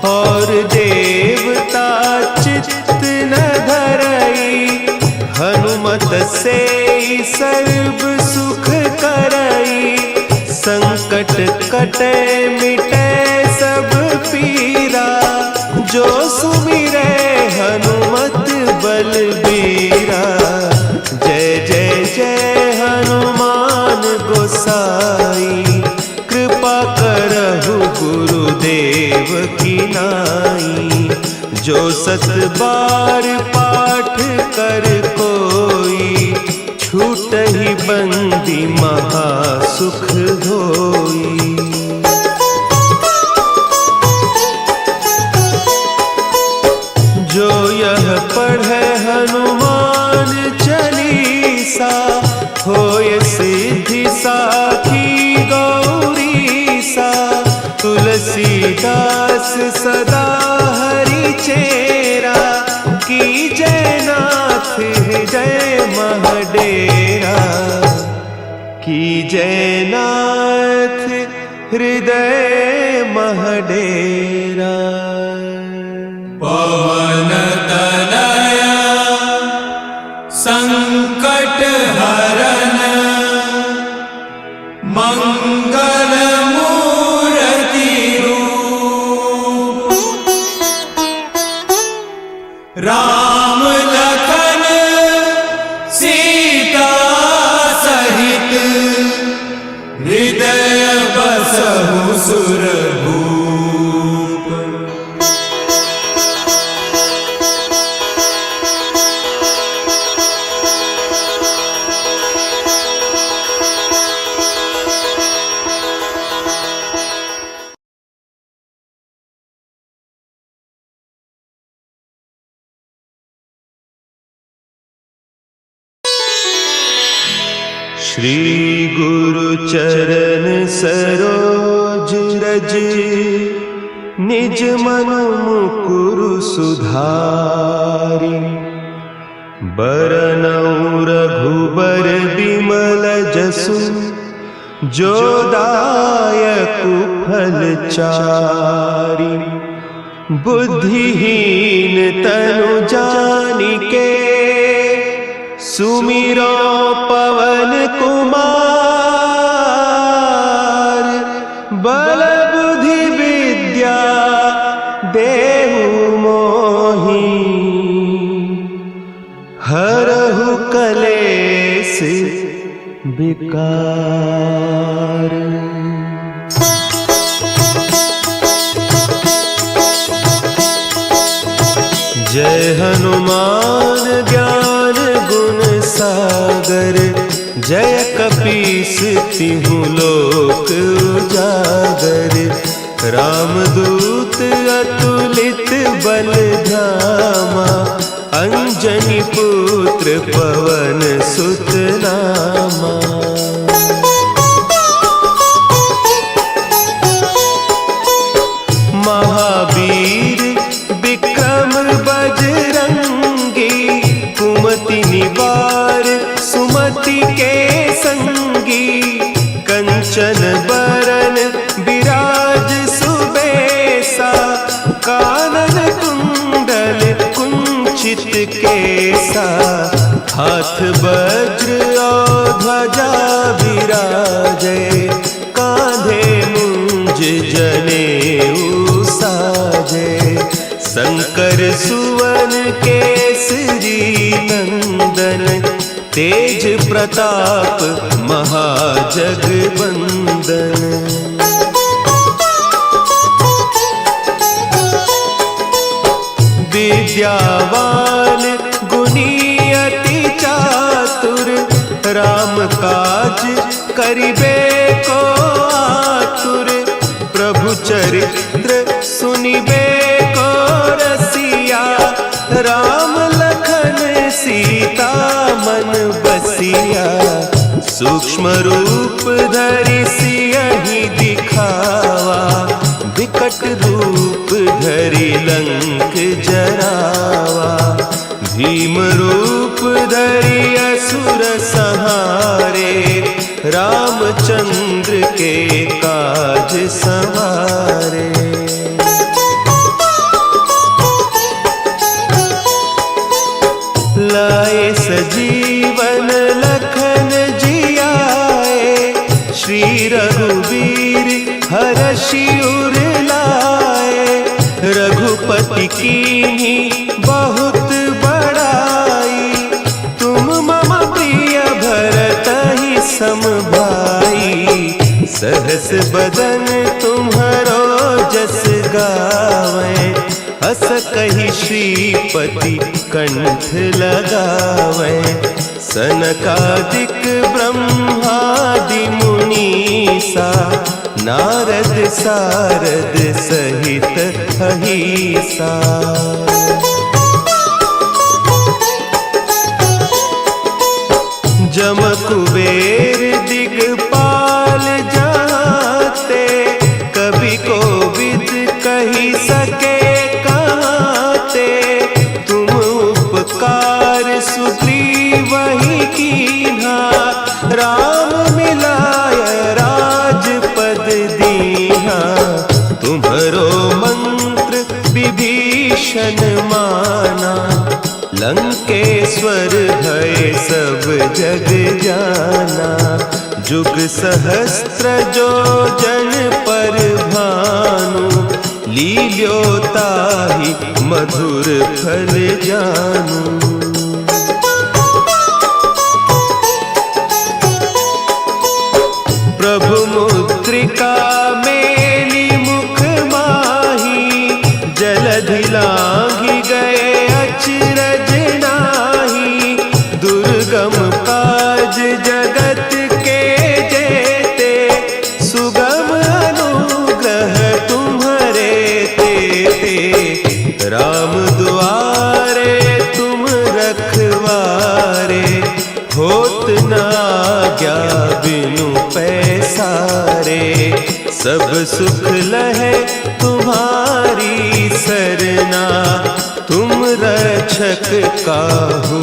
S1: और देवता चित्त न धरई, हनुमत से सर्व सुख करई। संकट कटे मिटे सब पीरा, जो सुमिरे हनुमत बलबीरा। जय जय जय हनुमान गोसाई, कृपा करहु गुरुदेव की नाई। जो सत बार पाठ कर कोई, छूटहि बंदी महासुख होई। जो यह पढ़े हनुमान चालीसा, होय सिद्धि साखी गौरीसा। तुलसीदास सदा हरि चेरा, की जयनाथ हृदय महडेरा। की जयनाथ हृदय महडेरा।
S2: पवन तनया संकट हरन, मंगल मूर्ति रूप। राम लखन सीता सहित, हृदय बसहु सुरभूप।
S1: श्री गुरु चरण सरोज रज, निज मन मुकुरु सुधारि। बरनउँ रघुबर बिमल जसु, जो दायकु फल चारि। बुद्धिहीन तनु जानिके, सुमिरो पवन कुमार। बल बुद्धि विद्या देहु मोहि, हरहु कलेस विकार। जय हनुमान ज्ञान गुण सागर, जय कपीस तिहु लोक उजागर, रामदूत अतुलित बल धामा, अंजनी पुत्र पवन सुत नामा। महावीर विक्रम बजरंगी, कुमति निवार सुमति के संगी, कंचन बरन विराज सुबेसा, कानन कुंडल कुंचित केसा, हाथ वज्र और ध्वजा विराजे, कांधे मुंज जनेऊ साजे, शंकर सुवन केसरी नंदन, तेज प्रताप महाजगबंदन। विद्यावान गुणी अति चातुर, राम काज करिबे को आतुर, प्रभु चरित्र सुनिबे को रसिया, राम लखन सीता मन बसिया, सूक्ष्म रूप धरि सियहि दिखावा, विकट रूप धरि लंक जरावा, भीम रूप धरि असुर संहारे, रामचंद्र के काज संवारे। लाए सजीवन लखन जियाए, श्री रघुवीर हरषि उर लाए, रघुपति कीन्ही बहुत बड़ाई, तुम मम प्रिय भरतहि सम भाई, सहस बदन तुम्हरो जस गावें, हस कहि श्रीपति कंठ लगावें, सनकादिक ब्रह्मादि मुनीसा, नारद सारद सहित अहीसा। जम कुबेर दिगपाल जाते, कवि कोविद कही सके कहते, तुम उपकार सुग्रीवहि कीन्हा, राम मिलाय राजपद दीन्हा, तुम्हरो मंत्र विभीषण माना, लंकेश्वर भय सब जग जाना, जुग सहस्त्र जो जन पर भानु, लील्योताहि मधुर फल जानू। प्रभु मुद्रिका मेली मुख माही, जलधि लांघि गए अचरज नाही, दुर्गम काज जगत के जेते, सुगम अनुग्रह तुम्हरे तेते, राम दुआरे तुम रखवारे, होत न आज्ञा बिनु पैसारे, सब सुख लहे तुम्हारी सरना, तुम रक्षक काहू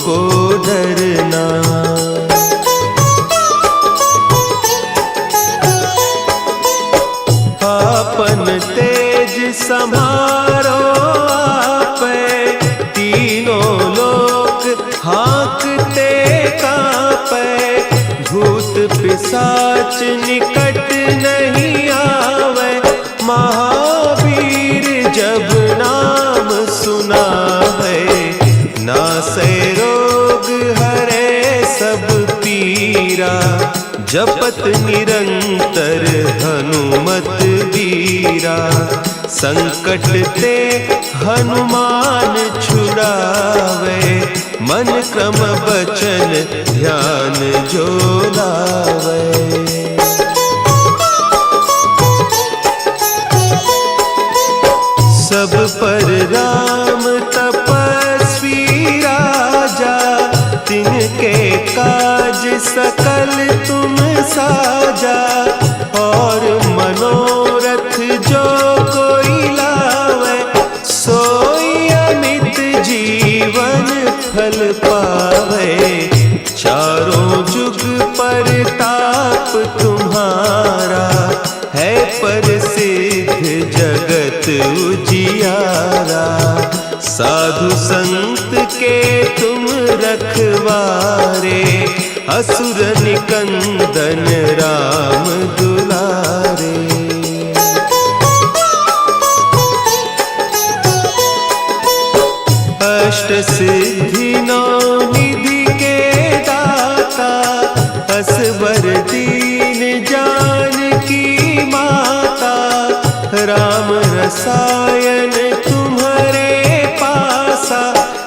S1: को डरना। आपन तेज समारो आपे, तीनों लोक हाँकते कांपे, भूत पिशाच निकट नहीं आवे, महावीर जब नाम सुना है, नासै रोग हरे सब पीरा, जपत निरंतर हनुमत वीरा, संकट ते हनुमान छुड़ावे, मन क्रम बचन ध्यान जो लावे। सब पर राम तपस्वी राजा, तिनके काज सकल तुम साजा। और मनोरथ जो कोई लावे, सोई अमित जीवन फल पावे। चारों जुग परताप तुम्हारा, है प्रसिद्ध जगत उजियारा। साधु संत के तुम रखवारे, असुर निकंदन राम दुलारे। अष्ट सिद्धि नौ निधि के दाता, असवर दीन जानकी माता। राम रसायन तुम्हारे पासा,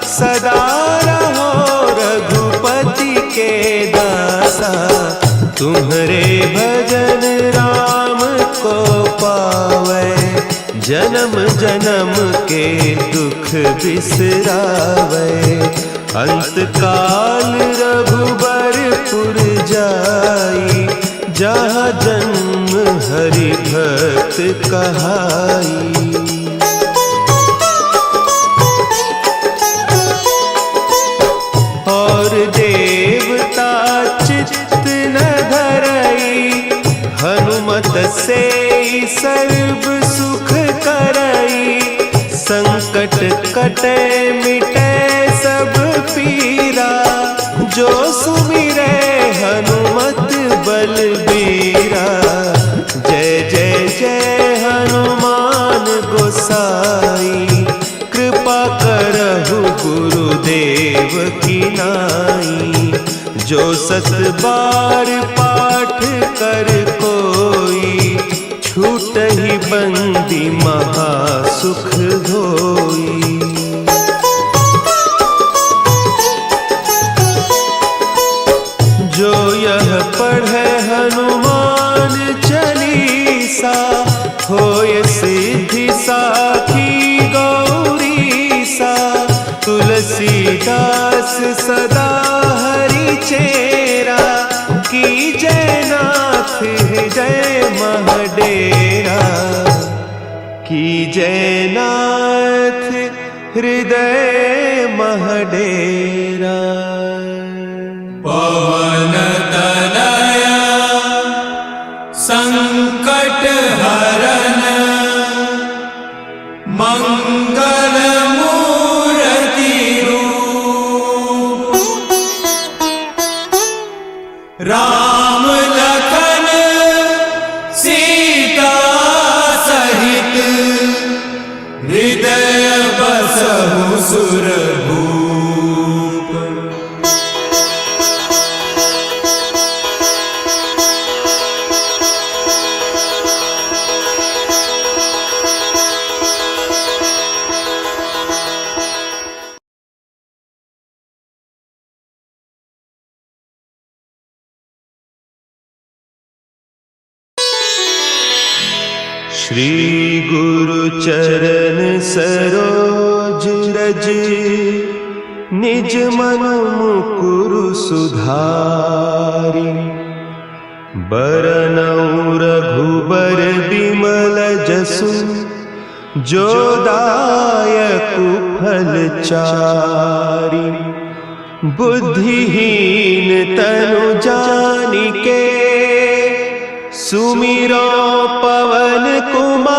S1: सदा रहो रघुपति के दासा। तुम्हारे भजन राम को पावे, जन्म जन्म के दुख बिसरावे। अंत काल रघुबरपुर जाई, जहाँ जन्म हरि भक्त कहाई। और देवता चित्त न धरई, हनुमत से सर्व सुख करई। संकट कटे मिटे सब पीरा, जो सुमिरे हनुमत बलबीरा। जय जय जय हनुमान गोसाई, कृपा करहु गुरुदेव की नाई। जो सत बार पाठ कर कोई, छूटहि बंदी महासुख होई। जो यह पढ़े हनुमान चालीसा, होय सिद्धि साखी गौरीसा। तुलसीदास सदा हरि चेरा, की जय नाथ हृदय महडेरा। की जय नाथ हृदय महडेरा।
S2: पवन तनया संकट हरन, मंगल मूर्ति रूप। राम लखन सीता सहित, हृदय बसहु सुरभूप।
S1: श्री गुरु चरण सरोज रज, निज मन मुकुरु सुधारि। बरनउँ रघुबर बिमल जसु, जो दायकु फल चारि। बुद्धिहीन तनु जानिके, सुमिरो पवन कुमार।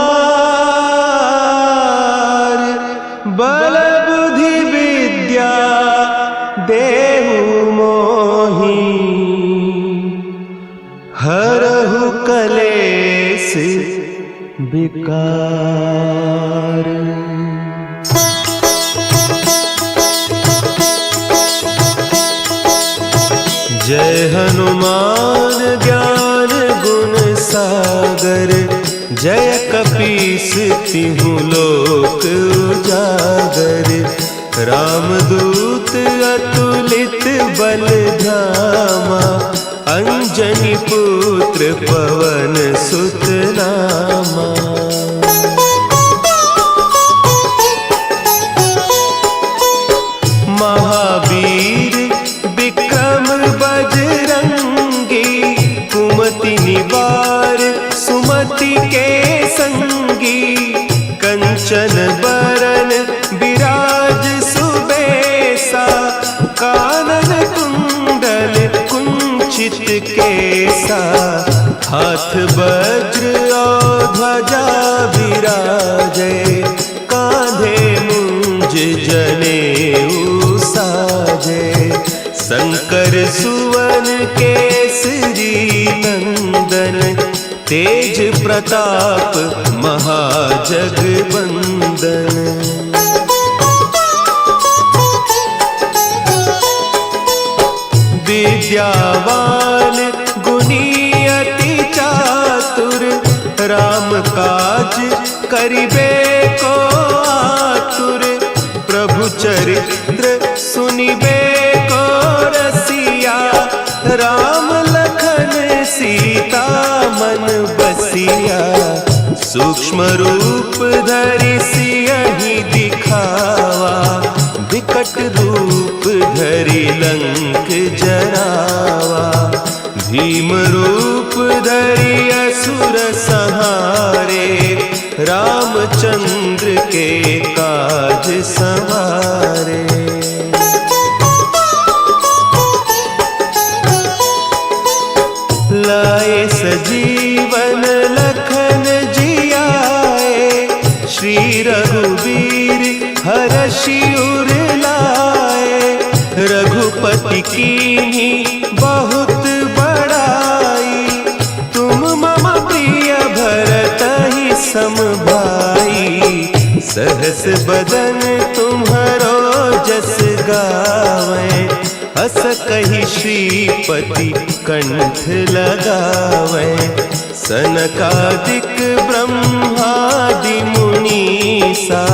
S1: बल बुद्धि विद्या देहु मोहि, हरहु कलेस विकार। जय हनुमान ज्ञान गुण सागर, जय कपीस तिहु लोक उजागर, रामदूत अतुलित बल धामा, अंजनी पुत्र पवन सुत नामा। महावीर विक्रम बजरंगी, कुमति निवार सुमति के संगी, कंचन बरन विराज सुबेसा, कानन कुंडल कुंचित केसा, हाथ वज्र और ध्वजा विराजे, कांधे मुंज जनेऊ साजे, शंकर सुवन केसरी नंदन, तेज प्रताप महाजगबंदन। विद्यावान गुणी अति चातुर, राम काज करिबे को आतुर, प्रभु चरित्र सुनिबे को रसिया, राम लखन सीता मन बसिया, सूक्ष्म रूप धरि सियहि दिखावा, विकट रूप धरि लंक जरावा, भीम रूप धरि असुर संहारे, रामचंद्र के काज संवारे। लाए सजीवन लखन जियाए, श्री रघुवीर हरषि उर लाए, रघुपति कीन्ही बहुत बड़ाई, तुम मम प्रिय भरतहि सम भाई, सहस बदन तुम्हरो जस गावें, हस कहि श्रीपति कंठ लगावें, सनकादिक ब्रह्मादि मुनीसा,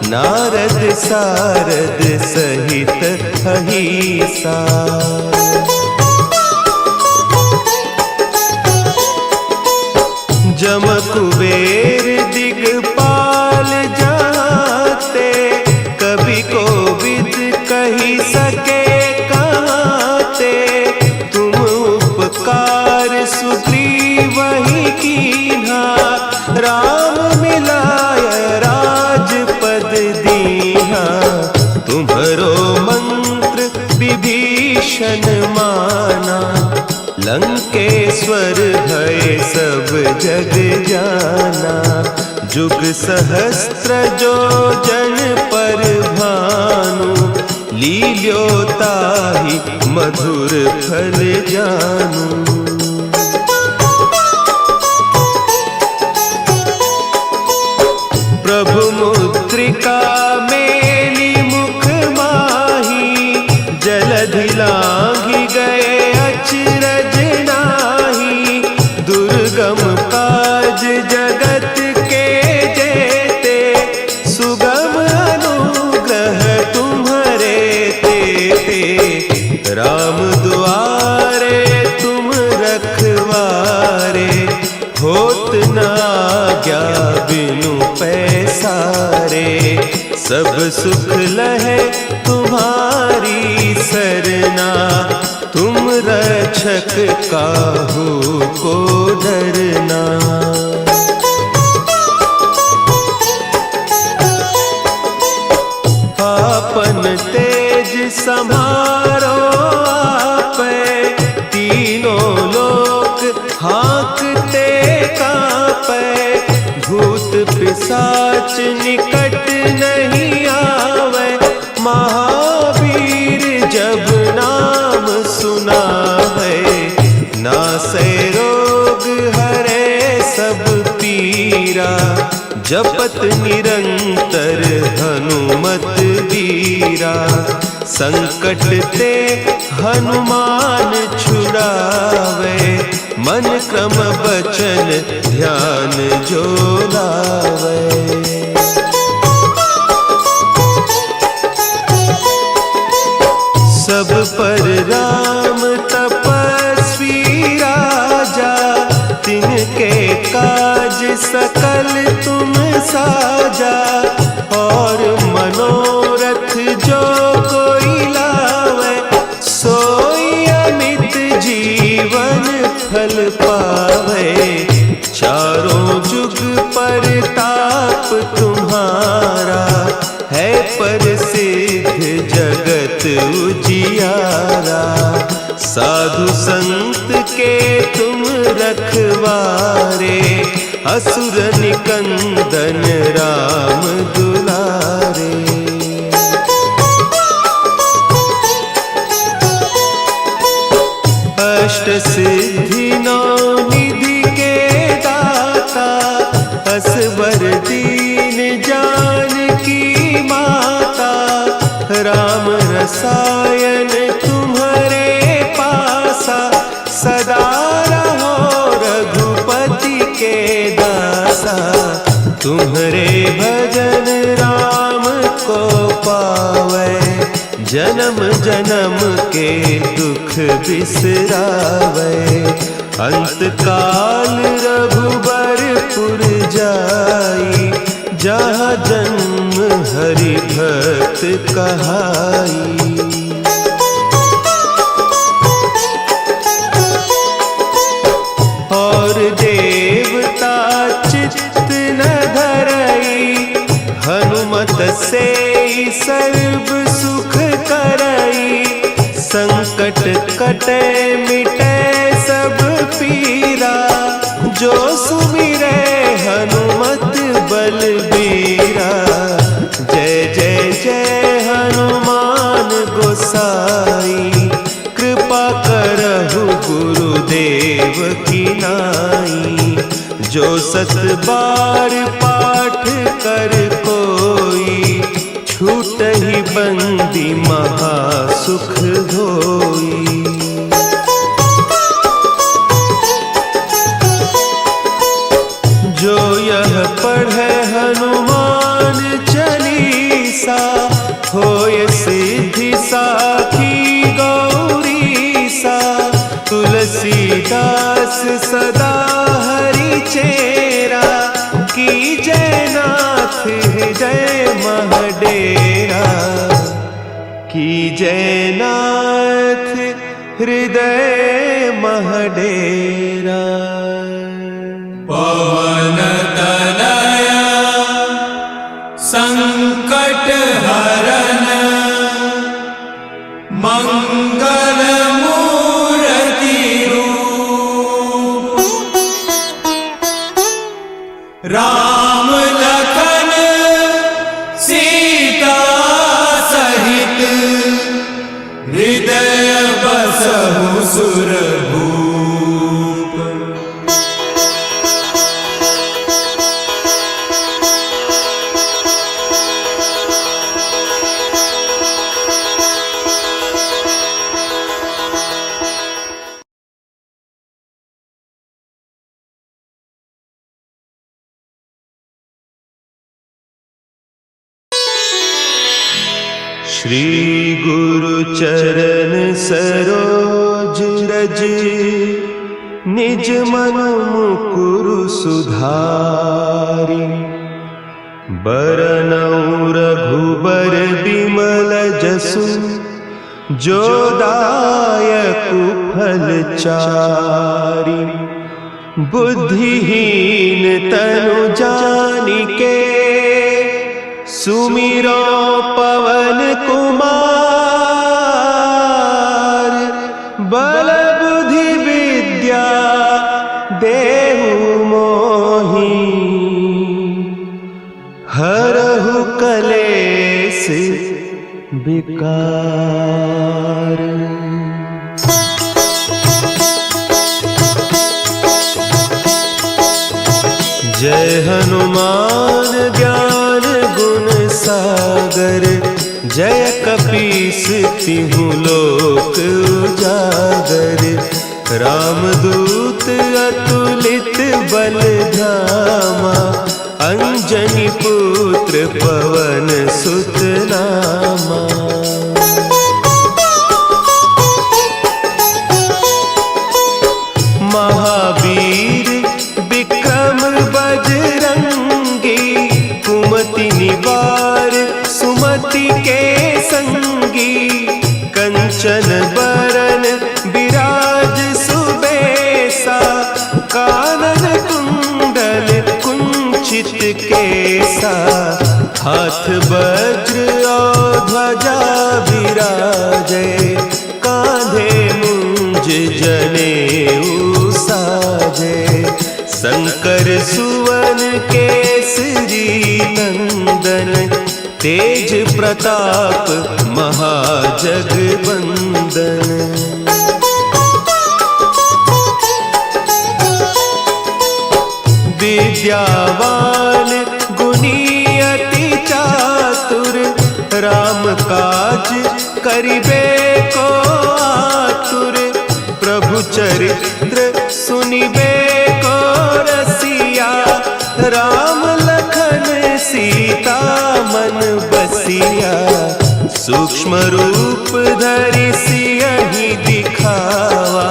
S1: नारद सारद सहित अहीसा। जम कुबेर दिगपाल जाते, कवि कोविद कही सके कहते, तुम उपकार सुग्रीवहि कीन्हा, राम मिलाय राजपद दीन्हा, तुम्हरो मंत्र विभीषण माना, लंकेश्वर भय सब जग जाना, जुग सहस्त्र जो जन पर भानु, लील्योताहि मधुर फल जानू। प्रभु मुद्रिका मेली मुख माही, जलधि लांघि गए अचरज नाही, दुर्गम काज जगत के जेते, सुगम अनुग्रह तुम्हरे तेते, राम दुआरे तुम रखवारे, होत न आज्ञा बिनु पैसारे, सब सुख लहे तुम्हारी सरना, तुम रक्षक काहू को डरना। आपन तेज समारो आपै, तीनों लोक हाँकते कांपै, भूत पिशाच निकट नहीं आवे, महावीर जब नाम सुना है, नासै रोग हरे सब पीरा, जपत निरंतर हनुमत वीरा, संकट ते हनुमान छुड़ावे, मन क्रम बचन ध्यान जो लावे। सब पर राम तपस्वी राजा, तिनके काज सकल तुम साजा। और मनोरथ जो कोई लावे, सोई अमित जीवन फल पावे। चारों जुग परताप तुम्हारा, है प्रसिद्ध जगत उजियारा। साधु संत के तुम रखवारे, असुर निकंदन राम दुलारे। अष्ट सिद्धि नौ निधि के दाता, असवर दीन जानकी माता। राम रसायन तुम्हारे पासा, सदा रहो रघुपति के दासा। तुम्हारे भजन राम को पावे, जन्म जन्म के दुख बिसरावे। अंत काल रघुबरपुर जाई, जहाँ जन्म हरि भक्त कहाई। और देवता चित्त न धरई, हनुमत से सर्व सुख करई। संकट कटे मिटे सब पीरा, जो सुमिरे हनुमत बलबीरा। जय जय जय हनुमान गोसाई, कृपा करहु गुरुदेव की नाई। जो सत बार पाठ कर कोई, छूटहि बंदी महासुख होई। जो यह पढ़े हनुमान चालीसा, होय सिद्धि साखी गौरीसा। तुलसीदास सदा हरि चेरा, कीजय नाथ हृदय महडेरा। कीजय नाथ हृदय महडेरा।
S2: पवन तनया संकट हरन, मंगल मूर्ति रूप। राम लखन सीता सहित, हृदय बसहु सुरभूप।
S1: श्री गुरु चरण सरोज रज, निज मन मुकुरु सुधारि। बरनउँ रघुबर बिमल जसु, जो दायकु फल चारि। बुद्धिहीन तनु जानिके, सुमिरो पवन कुमार। बल बुद्धि विद्या देहु मोहि, हरहु कलेस विकार। जय हनुमान ज्ञान गुण सागर, जय कपीस तिहु लोक उजागर। रामदूत अतुलित बल धामा, अंजनी पुत्र पवन सुत नामा। महावीर विक्रम बजरंगी, कुमति निवार सुमति के संगी। कंचन बरन विराज सुबेसा, कानन कुंडल कुंचित केसा। हाथ वज्र और ध्वजा विराजे, कांधे मुंज जनेऊ साजे। शंकर सुवन केसरी नंदन, तेज प्रताप महाजगबंदन। विद्यावान गुणी अति चातुर, राम काज करिबे को आतुर। प्रभु चरित्र सुनिबे को रसिया, राम लखन सीता मन बसिया। सूक्ष्म रूप धरि सियहि दिखावा,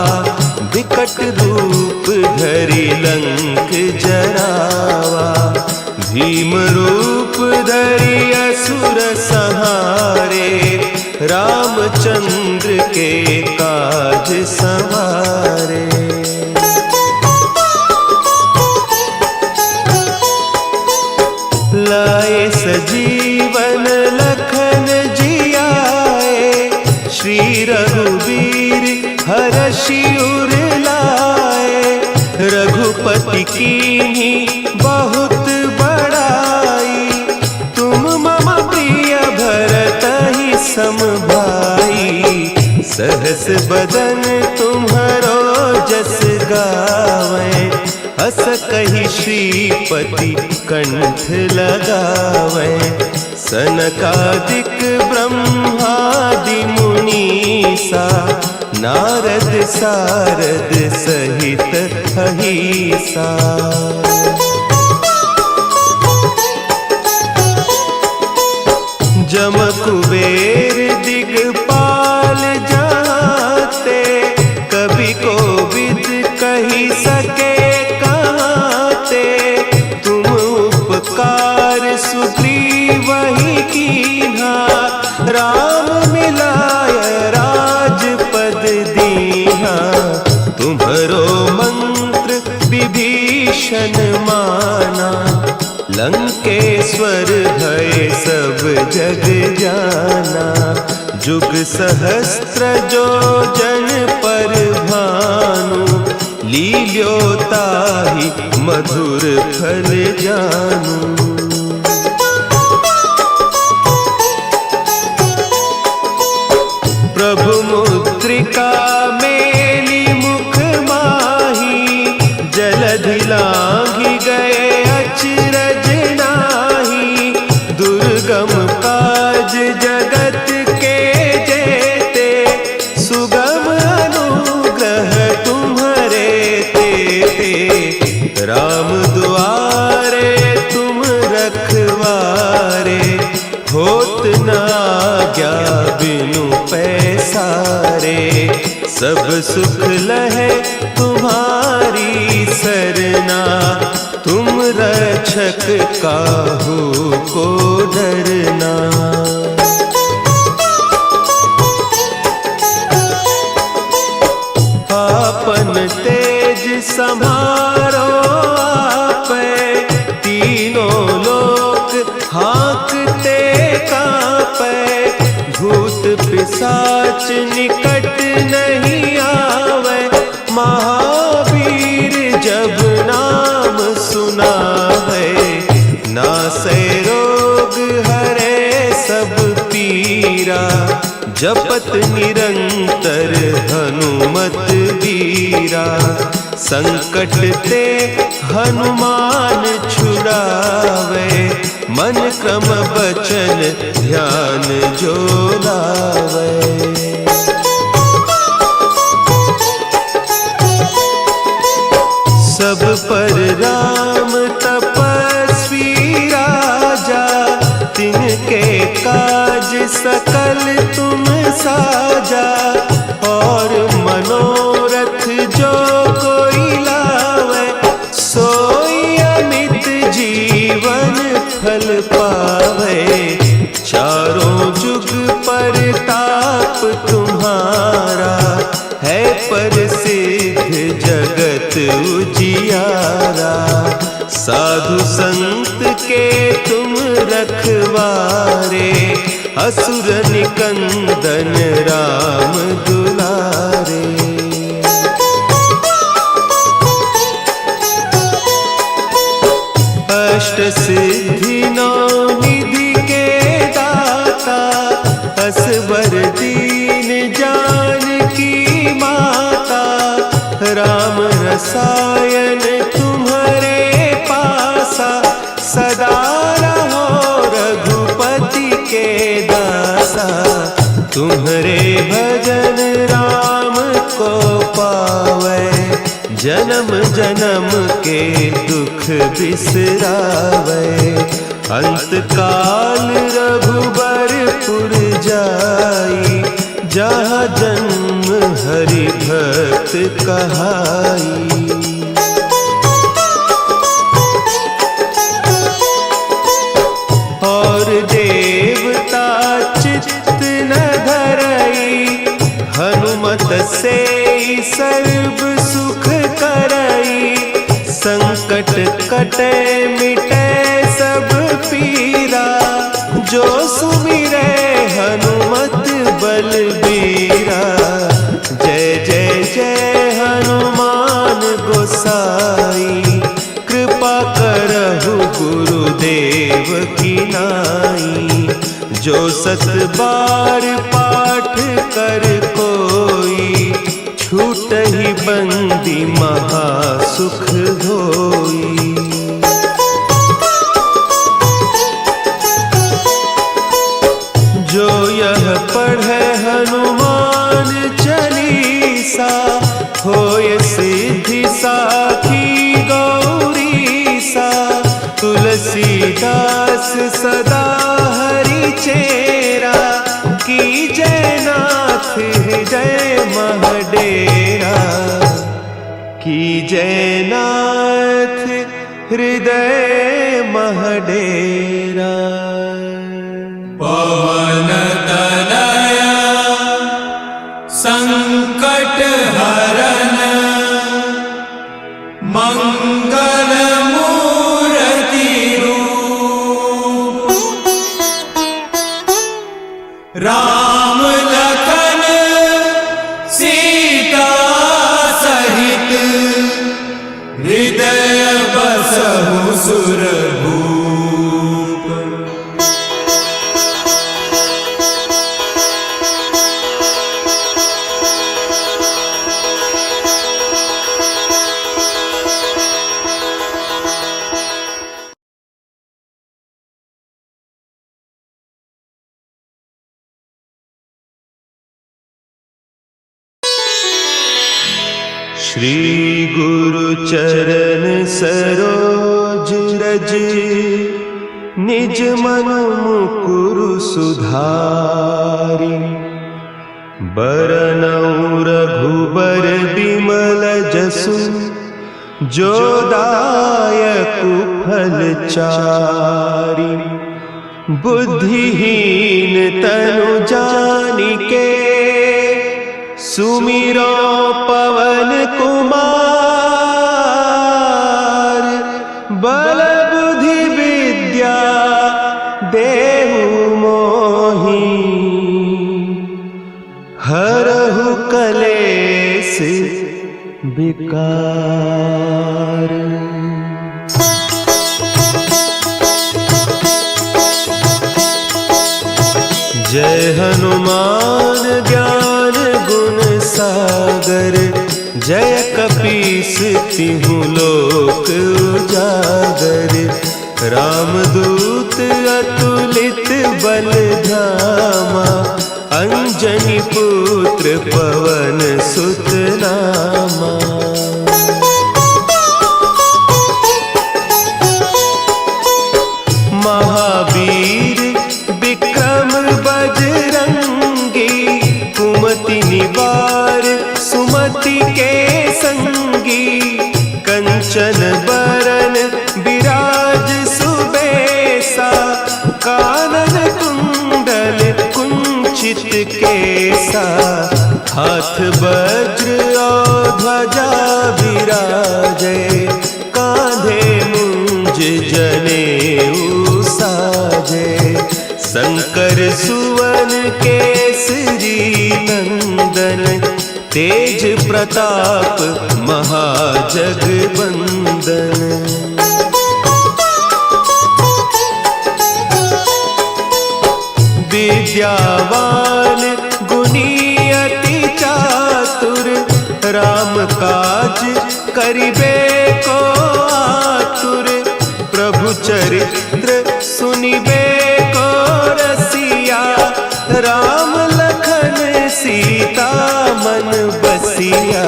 S1: विकट रूप धरि लंक जरावा। भीम रूप धरि असुर संहारे, रामचंद्र के काज संवारे। लाए सजीवन लखन जियाए, श्री रघुवीर हरषि उर लाए। रघुपति कीन्ही बहुत बड़ाई, तुम मम प्रिय भरतहि सम भाई। सहस बदन तुम्हरो जस गावें, हस कहि श्रीपति कंठ लगावें। सनकादिक ब्रह्मादि मुनीसा, नारद सारद सहित अहीसा। जम कुबेर दिगपाल जाते, कवि कोविद कही सके कहते। तुम उपकार सुग्रीवहि कीन्हा, राम मिलाय राजपद दीन्हा। तुम्हरो मंत्र विभीषण माना, लंकेश्वर भय सब जग जाना। जुग सहस्त्र जो जन पर भानु, लील्योताहि मधुर फल जानू। प्रभु मुद्रिका मेली मुख माही, जलधि लांघि गए अचरज नाही। दुर्गम काज जगत के जेते, सुगम अनुग्रह तुम्हरे तेते। राम दुआरे तुम रखवारे, होत न आज्ञा बिनु पैसारे। सब सुख लहे तुम्हारी सरना, तुम रक्षक काहू को डरना। आपन तेज संभारो आपै, तीनों लोक हाँकते कांपै। भूत पिशाच निकट नहीं आवे, महावीर जब नाम सुना है। नासै रोग हरे सब पीरा, जपत निरंतर हनुमत वीरा। संकट ते हनुमान छुड़ावे, मन क्रम बचन ध्यान जो लावे। सब पर राम तपस्वी राजा, तिनके काज सकल तुम साजा। और मनोरथ जो कोई लावे, सोई अमित जीवन फल पावे। चारों जुग परताप तुम्हारा, है प्रसिद्ध जगत उजियारा। साधु संत के तुम रखवारे, असुर निकंदन राम दुलारे। अष्ट सिद्धि नौ निधि के दाता, असवर दीन जानकी माता। राम रसायन तुम्हारे पासा, सदा रहो रघुपति के दासा। तुम्हारे भजन राम को पावे, जन्म जन्म के दुख बिसरावे। अंत काल रघुबरपुर जाई, जहाँ जन्म हरि भक्त कहाई। और देवता चित्त न धरई, हनुमत से सर्व सुख करई। संकट कटे मिटे सब पीरा, जो सुमिरे हनुमत बलबीरा। जय जय जय हनुमान गोसाई, कृपा करहु गुरुदेव की नाई। जो सत बार पाठ कर कोई, छूटहि बंदी महासुख होई। जो यह पढ़े हनुमान चालीसा, होय सिद्धि साखी गौरीसा। तुलसीदास सदा हरि चेरा, की जयनाथ हृदय महडेरा। की जयनाथ हृदय महडेरा।
S2: पवन तनया संकट हरन, मंगल मूर्ति रूप। राम लखन सीता सहित, हृदय बसहु सुरभूप।
S1: श्री गुरु चरण सरोज रज, निज मन मुकुरु सुधारि। बरनउँ रघुबर बिमल जसु, जो दायकु फल चारि। बुद्धिहीन तनु जानिके, सुमिरो पवन कुमार। बल बुद्धि विद्या देहु मोहि, हरहु कलेस विकार। जय हनुमान ज्ञान गुण सागर, जय कपीस तिहु लोक उजागर। रामदूत अतुलित बल धामा, अंजनी पुत्र पवन सुत नामा। कंचन बरन विराज सुबेसा, कानन कुंडल कुंचित केसा, हाथ वज्र और ध्वजा विराजे, कांधे मुंज जनेऊ साजे, शंकर सुवन केसरी नंदन, तेज प्रताप महाजगबंदन। विद्यावान गुणी अति चातुर, राम काज करिबे को आतुर, प्रभु चरित्र सुनिबे को रसिया, राम लखन सीता मन बसिया,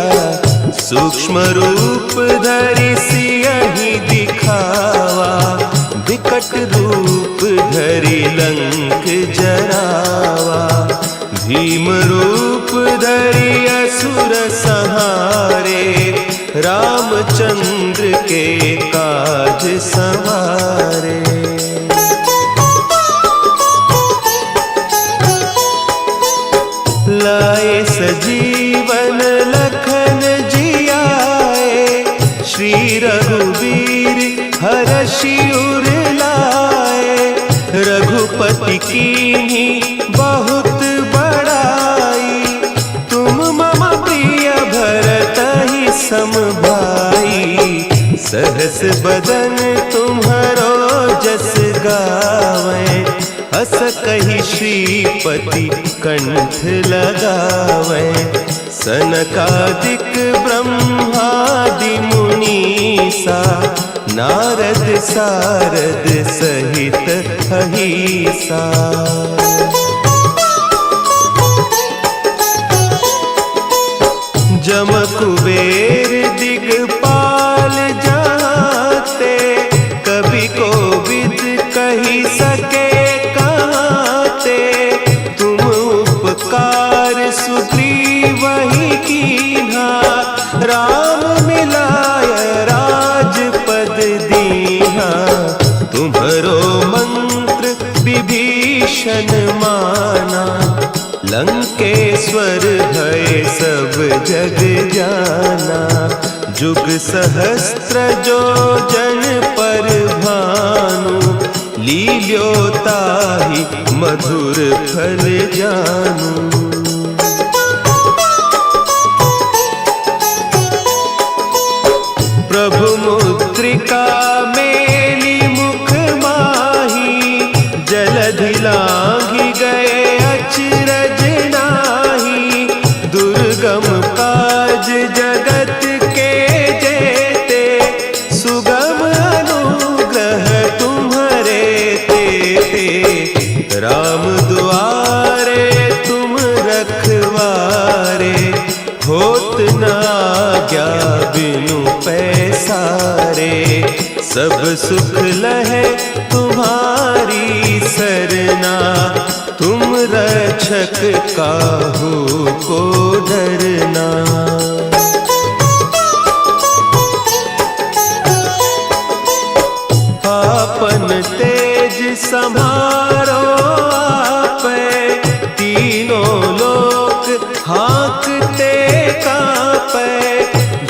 S1: सूक्ष्म रूप धरि सियहि दिखावा, विकट रूप धरि लंक जरावा, भीम रूप धरि असुर संहारे, रामचंद्र के काज संवारे। लाए सजीवन लखन जियाए, श्री रघुवीर हरषि उर लाए, रघुपति कीन्ही बहुत बड़ाई, तुम मम प्रिय भरतहि सम भाई, सहस बदन तुम्हरो जस गावें, हस कहि श्रीपति कंठ लगावें, सनकादिक ब्रह्मादि मुनीसा, नारद सारद सहित अहीसा। जम कुबेर दिगपाल जाते, कवि कोविद कही सके कहते, तुम उपकार सुग्रीवहि कीन्हा, राम मिलाय राजपद दीन्हा, तुम्हरो मंत्र विभीषण माना, लंकेश्वर भय सब जग जाना, जुग सहस्त्र जो जन पर भानु, लील्योताहि मधुर फल जानू। प्रभु मुद्रिका मेली मुख माही, जलधि लांघि गए अचरज नाही, दुर्गम काज जगत के जेते, सुगम अनुग्रह तुम्हरे तेते, राम दुआरे तुम रखवारे, होत न आज्ञा बिनु पैसारे, सब सुख लहे तुम्हारी सरना, तुम रक्षक काहू को डरना। आपन तेज समारो आपे, तीनों लोक हाँकते कापे,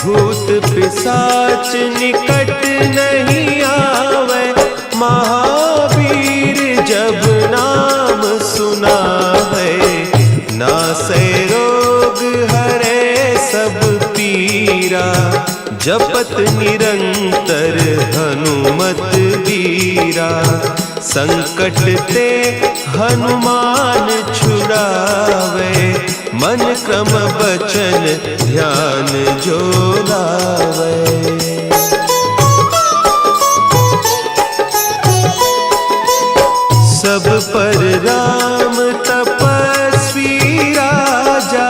S1: भूत पिशाच निकट नहीं आवे, महावीर जब नाम सुनावे, नासै रोग हरे सब पीरा, जपत निरंतर हनुमत वीरा, संकट ते हनुमान छुड़ावे, मन क्रम बचन ध्यान जो लावे। सब पर राम तपस्वी राजा,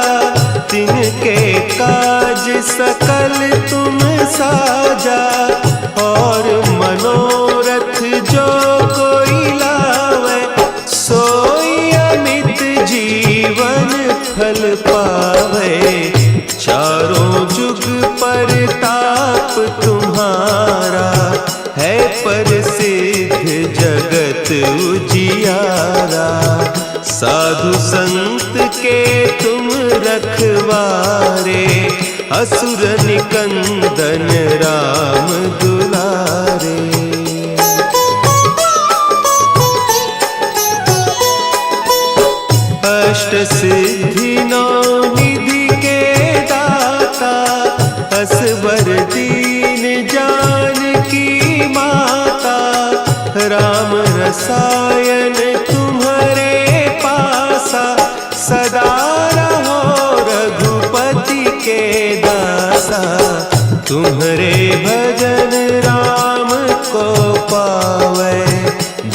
S1: तिनके काज सकल तुम साजा, और मनोरथ जो कोई लावे, सोई अमित जीवन फल पावे, चारों जुग परताप तुम्हारा, साधु संत के तुम रखवारे, असुर निकंदन राम दुलारे। अष्ट सिद्धि नौ निधि के दाता, असवर दीन जानकी माता। राम रसायन तुम्हारे पासा, सदा रहो रघुपति के दासा। तुम्हारे भजन राम को पावे,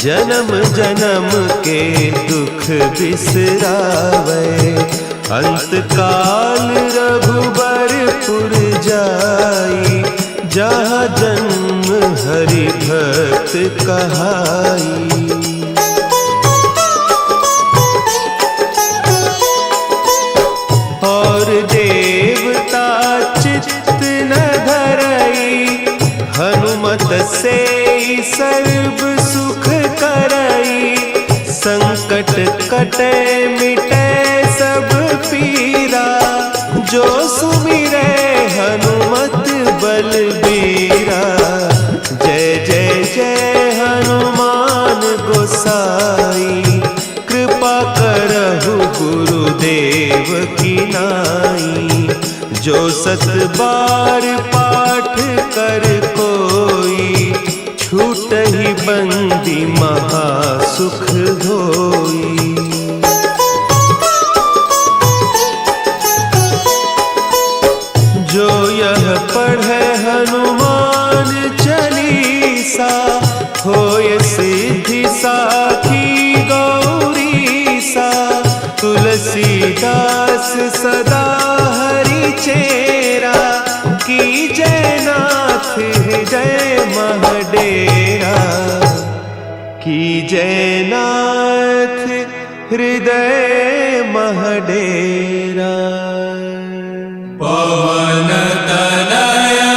S1: जन्म जन्म के दुख बिसरावे। अंत काल रघुबरपुर जाई, जहाँ जन्म हरि भक्त कहाई। और देवता चित्त न धरई, हनुमत से सर्व सुख करई। संकट कटे मिटे सब पीरा, जो सुमिरे हनुमत बलबीरा। जय जय जय हनुमान गोसाई, कृपा करहु गुरुदेव की नाई। जो सत बार पाठ कर कोई, छूटहि बंदी महासुख होई। जो यह पढ़े हनुमान चालीसा, होय सिद्धि साखी गौरीसा। तुलसीदास सदा हरि चेरा, की जयनाथ हृदय महडेरा। की जयनाथ हृदय महडेरा।
S2: पवन तनया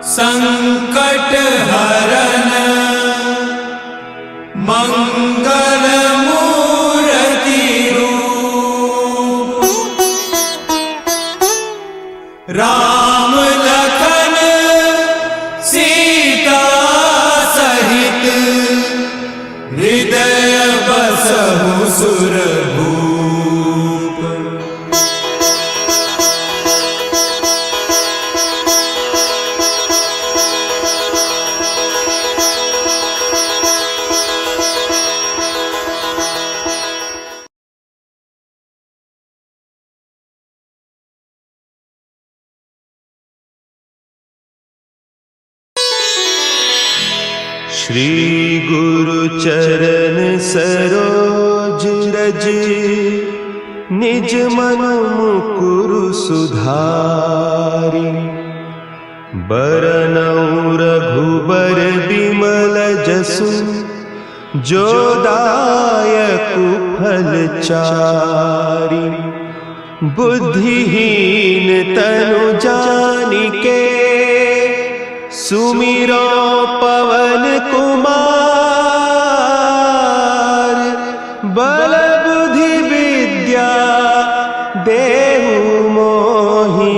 S2: संकट हरन, मंगल मूर्ति रूप। राम लखन सीता सहित, हृदय बसहु सुरभूप।
S1: श्री गुरु चरण सरोज रज, निज मन मुकुरु सुधारि। बरनउँ रघुबर बिमल जसु, जो दायकु फल चारि। बुद्धिहीन तनु जानिके, सुमिरो पवन कुमार। बल बुद्धि विद्या देहु मोहि,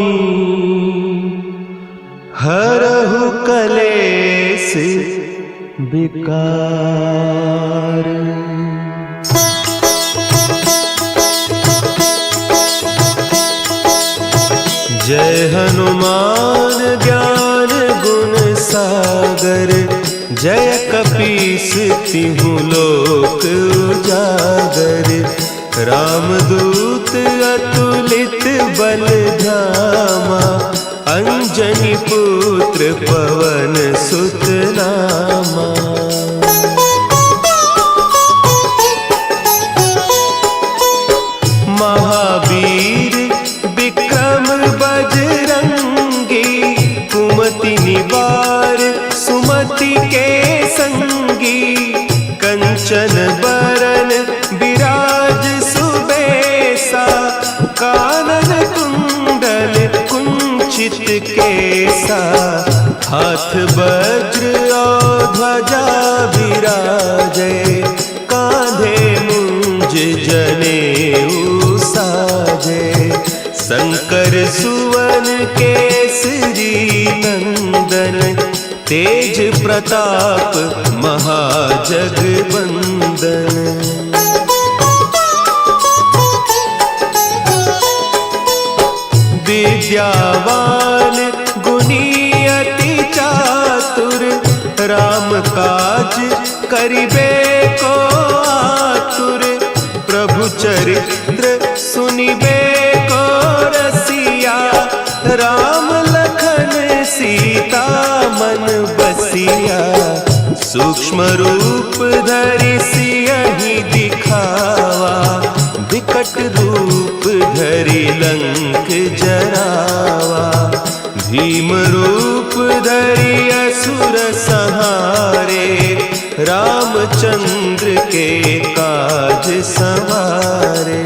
S1: हरहु कलेस विकार। जय हनुमान ज्ञान गुण सागर, जय कपीस तिहु लोक उजागर। रामदूत अतुलित बल धामा, अंजनी पुत्र पवन सुत नामा। महावीर विक्रम बजरंगी, कुमति निवार सुमति के संगी। कंचन बरन विराज सुबेसा, कानन कुंडल कुंचित केसा। हाथ वज्र और ध्वजा विराजे, कांधे जनेऊ साजे। शंकर सुवन केसरी नंदन, तेज प्रताप महाजगबंदन। विद्यावान गुणी अति चातुर, राम काज करिबे को आतुर। प्रभु चरित्र सुनिबे को रसिया, राम लखन सीता मन बसिया। सूक्ष्म रूप धरि सियहि दिखावा, विकट रूप धरि लंक जरावा। भीम रूप धरि असुर संहारे, रामचंद्र के काज संवारे।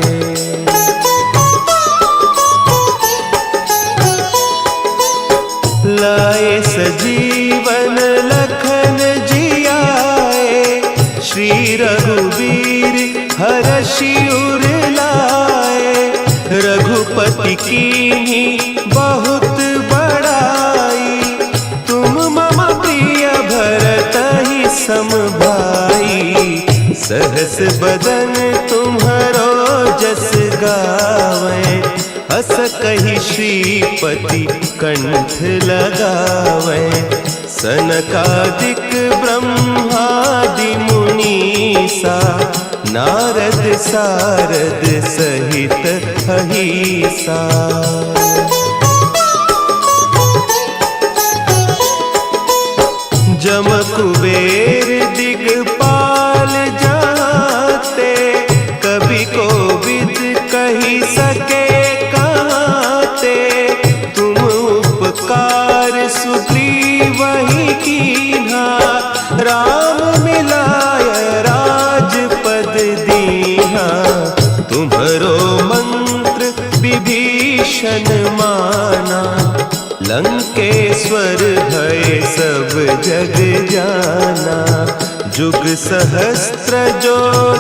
S1: लाए सजीवन लखन जियाए, श्री रघुवीर हरषि उर लाए। रघुपति कीन्ही बहुत बड़ाई, तुम मम प्रिय भरतहि सम भाई। सहस बदन तुम्हरो जस गावें, हस कहि श्रीपति कंठ लगावें। सनकादिक ब्रह्मादि मुनीसा, नारद सारद सहित अहीसा। जम कुबेर दिगपाल जाते, कवि कोविद कही सके कहते। तुम उपकार सुग्रीवहि कीन्हा, राम मिलाय राजपद दीन्हा। तुम्हरो मंत्र विभीषण माना, लंकेश्वर भय सब जग जाना। जुग सहस्त्र जो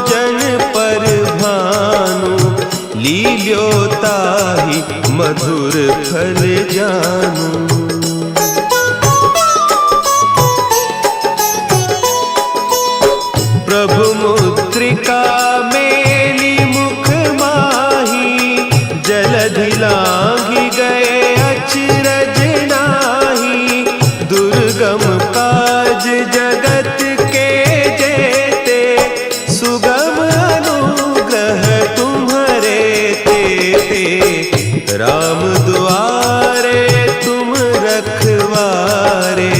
S1: जन पर भानु, लील्यो ताहि मधुर फल जानू। प्रभु मुद्रिका मेली मुख माही, जलधि लांघि गए अचरज नाही। दुर्गम काज जगत के जेते, सुगम अनुग्रह तुम्हरे तेते। राम दुआरे तुम रखवारे,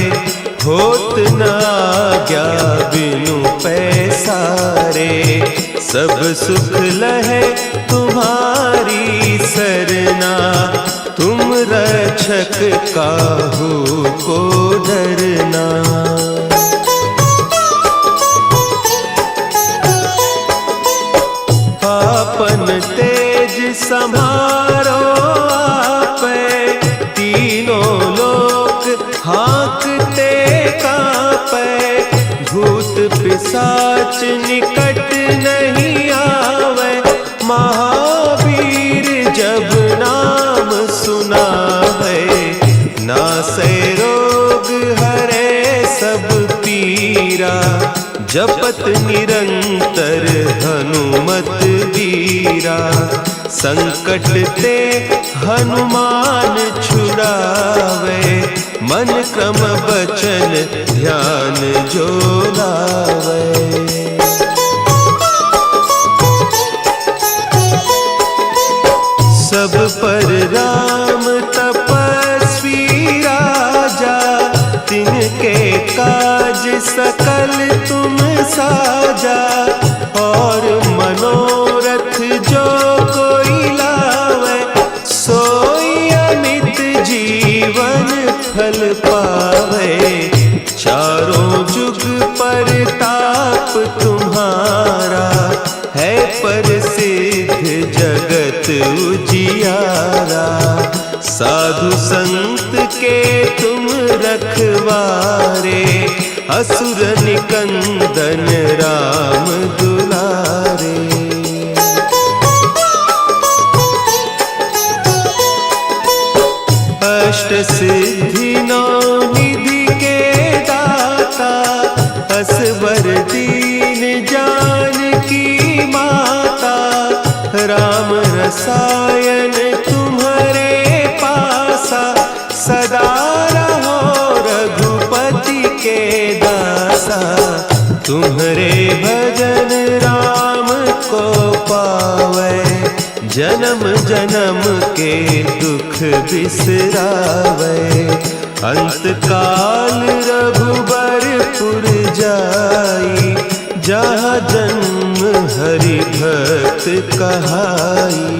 S1: होत न आज्ञा बिनु पैसारे। सब सुख लहे तुम्हारी सरना, तुम रक्षक काहू को डरना। आपन तेज समारो आपे, तीनों लोक हाँकते कांपे। भूत पिशाच निकट नहीं आवे, महावीर जब नाम सुनावे। नासै रोग हरे सब पीरा, जपत निरंतर हनुमत वीरा। संकट ते हनुमान छुड़ावे, मन क्रम बचन ध्यान जो लावे। सब पर राम तपस्वी राजा, तिनके काज सकल तुम साजा। और मनोरथ जो कोई लावे, सोई अमित जीवन फल पावे। चारों जुग परताप तुम्हारा, है प्रसिद्ध जगत उजियारा। साधु संत के तुम रखवारे, असुर निकंदन राम दुलारे। अष्ट सिद्धि नौ निधि के दाता, असबर दीन जानकी माता, राम रसायन तुम्हारे पासा, सदा रहो रघुपति के दासा। तुम्हारे भजन राम को पावे, जन्म जन्म के दुख बिसरावे। अंत काल रघुबरपुर जाई, जहाँ जन्म हरि भक्त कहाई।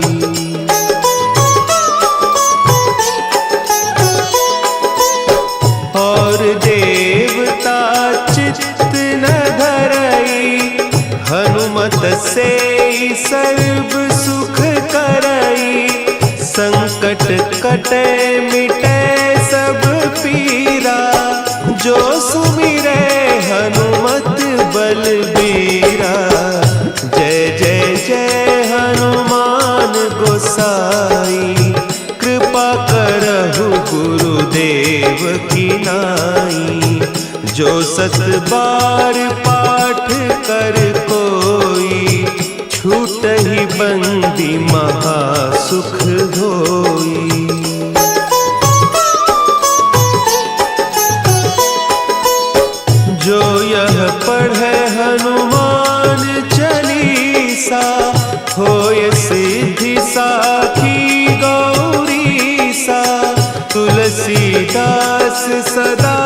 S1: और देवता चित्त न धरई, हनुमत से सर्व सुख करई। संकट कटे मिटे सब पीरा, जो सुमिरे हनुमत बलबीरा। जय जय जय हनुमान गोसाई, कृपा करहु गुरुदेव की नाई। जो सत बार पाठ कर कोई, छूटहि बंदी महा सुख होई। जो यह पढ़े हनुमान चालीसा, होय सिद्धि साखी गौरीसा। तुलसीदास सदा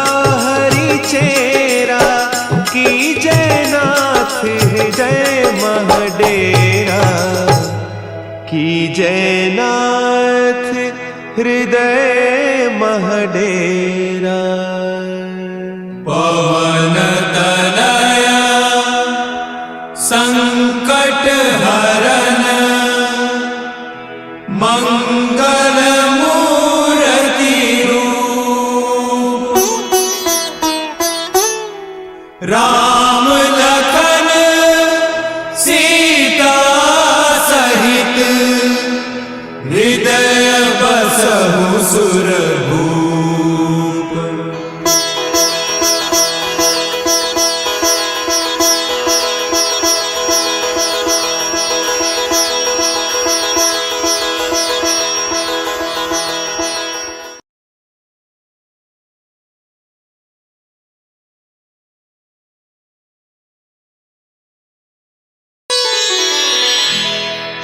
S1: हरि चेरा, की जय नाथ हृदय महडेरा। की जय नाथ हृदय महडेरा।
S2: पवन तनया संकट हरन, मंगल मूर्ति रूप। राम लखन सीता सहित, हृदय बसहु सुरभूप।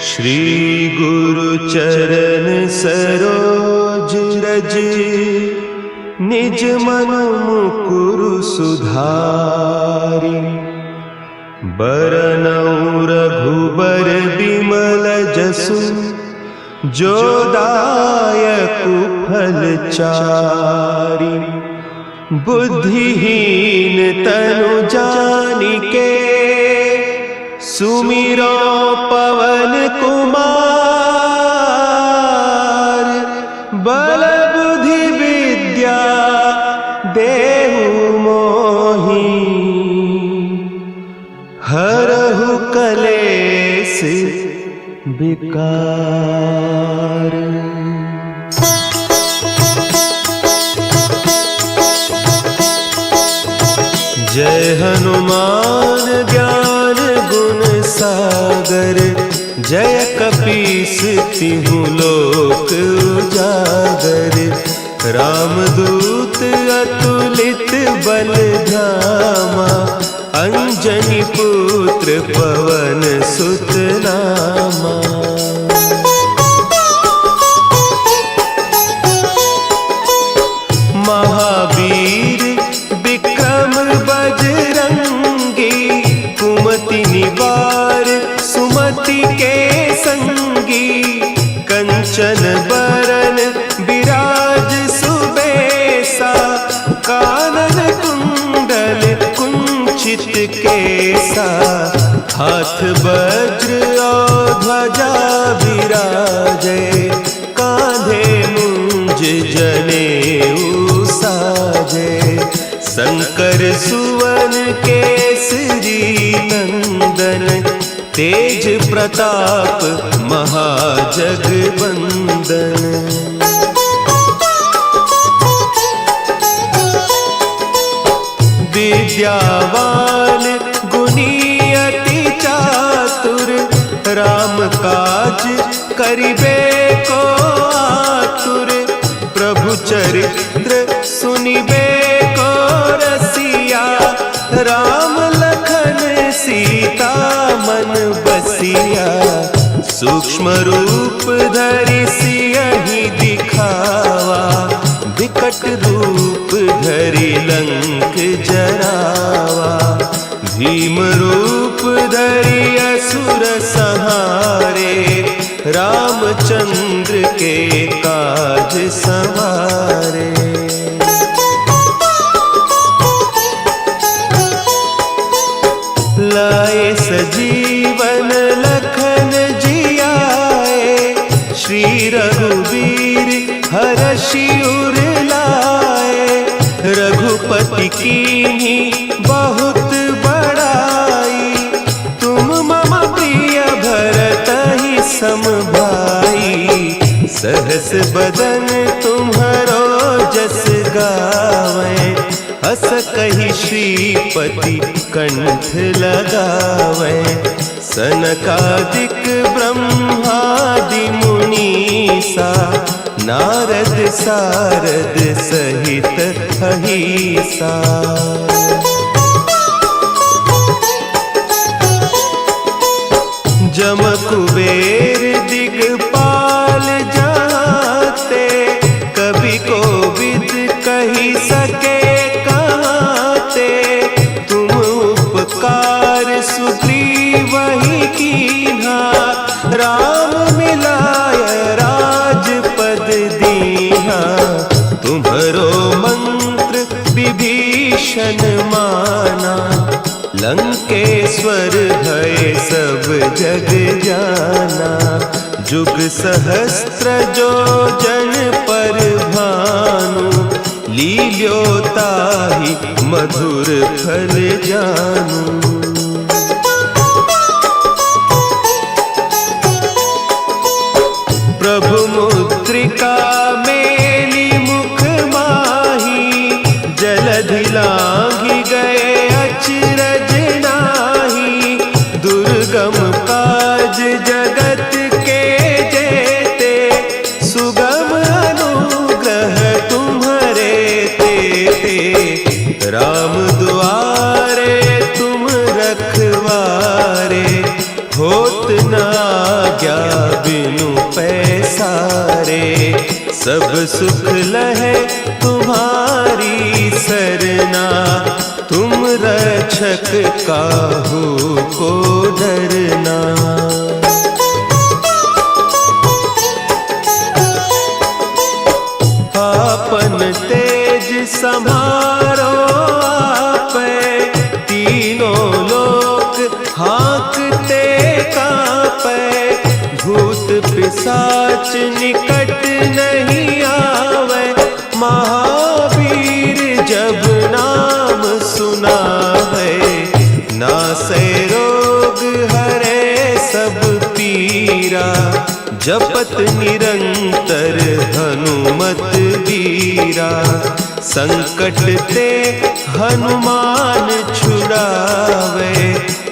S1: श्री गुरु चरण सरोज रज, निज मन मुकुरु सुधारि। बरनउँ रघुबर बिमल जसु, जो दायकु फल चारि। बुद्धिहीन तनु जानिके, सुमिरो पवन कुमार। बल बुद्धि विद्या देहु मोहि, हरहु कलेस विकार। जय हनुमान ज्ञान गुण सागर, जय कपीस तिहु लोक उजागर। रामदूत अतुलित बल धामा, अंजनी पुत्र पवन सुत नामा। महावीर विक्रम बजरंगी, कुमति निवार सुमति के संगी। कंचन बरन विराज सुबेसा, कानन कुंडल कुंचित केसा। हाथ वज्र और ध्वजा विराजे, कांधे मुंज जनेऊ साजे। शंकर सुवन केसरी नंदन, तेज प्रताप महाजगवंदन। करिबे को आतुर, प्रभु चरित्र सुनिबे को रसिया। राम लखन सीता मन बसिया, सूक्ष्म रूप धरि सियहि दिखावा। विकट रूप धरि लंक जरावा, भीम रूप धरि असुर संहारे। रामचंद्र के काज संवारे। लाए सजीवन लखन जियाए, श्री रघुवीर हरषि उर लाए। रघुपति कीन्ही बहुत बड़ाई, तुम मम प्रिय भरतहि सम भाई। सहस बदन तुम्हरो जस गावें, हस कहि श्रीपति कंठ लगावें। सनकादिक ब्रह्मादि मुनीसा, नारद सारद सहित अहिसा। जम कुबेर दिगपाल जाते, कवि कोविद कहि सके कहते। तुम उपकार सुग्रीवहि कीन्हा, राम मिलाय राजपद दीन्हा। तुम्हरो मंत्र विभीषण माना, लंकेश्वर भय सब जग जाना। जुग सहस्त्र जो जन पर भानु, लील्यो ताहि मधुर फल जानू। प्रभु मुद्रिका मेली मुख माही, जलधि लांघि गए अचरज नाही। दुर्गम काज जगत के जेते, सुगम अनुग्रह तुम्हरे तेते। राम दुआरे तुम रखवारे, होत न आज्ञा बिनु पैसारे। सब सुख लहे तुम्हारी सरना, तुम रक्षक काहू को डरना। आपन तेज समारो आपै, तीनों लोक हाँकते कांपै। भूत पिशाच निकट नहीं आवे, महावीर जब नाम सुनावे। नासै रोग हरे सब पीरा, जपत निरंतर हनुमत बीरा। संकट ते हनुमान छुड़ावे,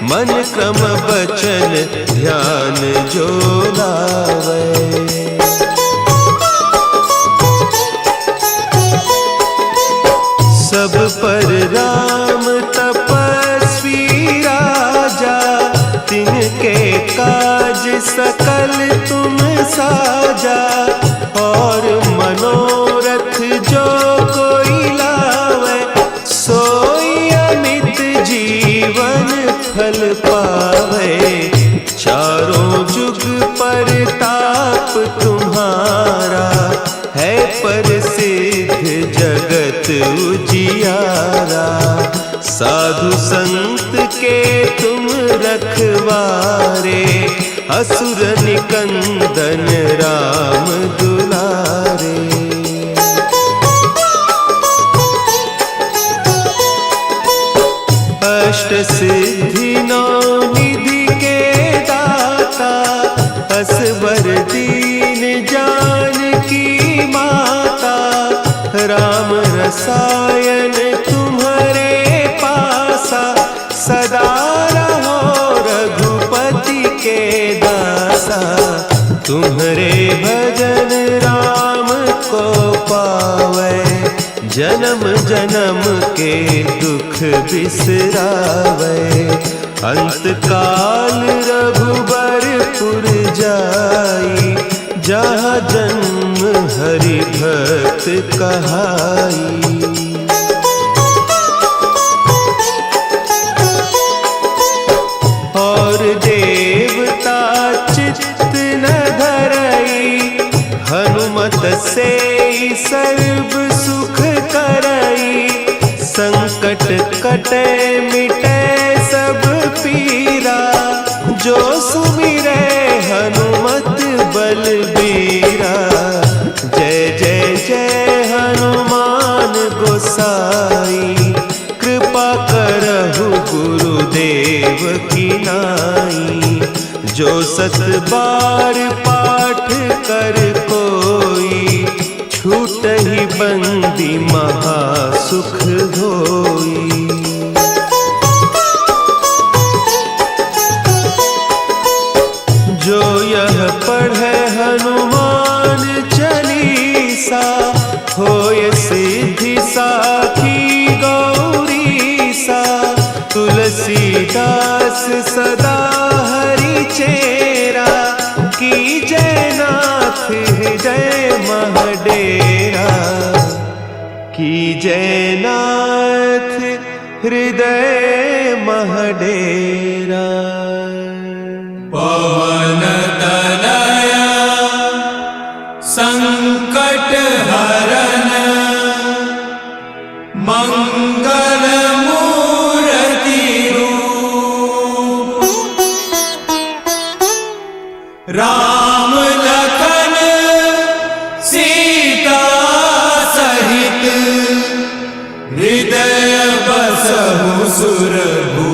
S1: मन क्रम बचन ध्यान जो लावे। सब पर राम तपस्वी राजा, तिनके काज सकल तुम साजा। और मनोरथ जो कोई लावे, सोई अमित जीवन फल पावे। चारों जुग परताप तुम्हारा, है प्रसिद्ध जगत उजियारा। साधु संत के तुम रखवारे, असुर निकंदन राम दुलारे। अष्ट सिद्धि नौ निधि के दाता, असवर दीन जानकी माता। राम रसायन तुम्हारे पासा, सदा रहो रघुपति के दासा। तुम्हारे भजन राम को पावे, जन्म जन्म के दुख बिसरावे। अंत काल रघुबरपुर जाई, जहाँ जन्म हरि भक्त कहाई। और देवता चित्त न धरई, हनुमत से सर्व सुख करई। संकट कटे मिटे सब पीरा, जो सुमिरे हनुमत बलबीरा। जय जय जय हनुमान गोसाई, कृपा करहु गुरुदेव की नाई। जो 7 बार पाठ कर कोई, छूटहि बंदी महासुख होई। जो यह पढ़े हनुमान चालीसा, होय सिद्धि साखी गौरीसा। तुलसीदास सदा हरि चेरा, की जयनाथ हृदय महडेरा। की जयनाथ हृदय महडेरा।
S2: पवन तनया संकट हरन, मंगल मूर्ति रूप। राम लखन सीता सहित, हृदय बसहु सुरभूप।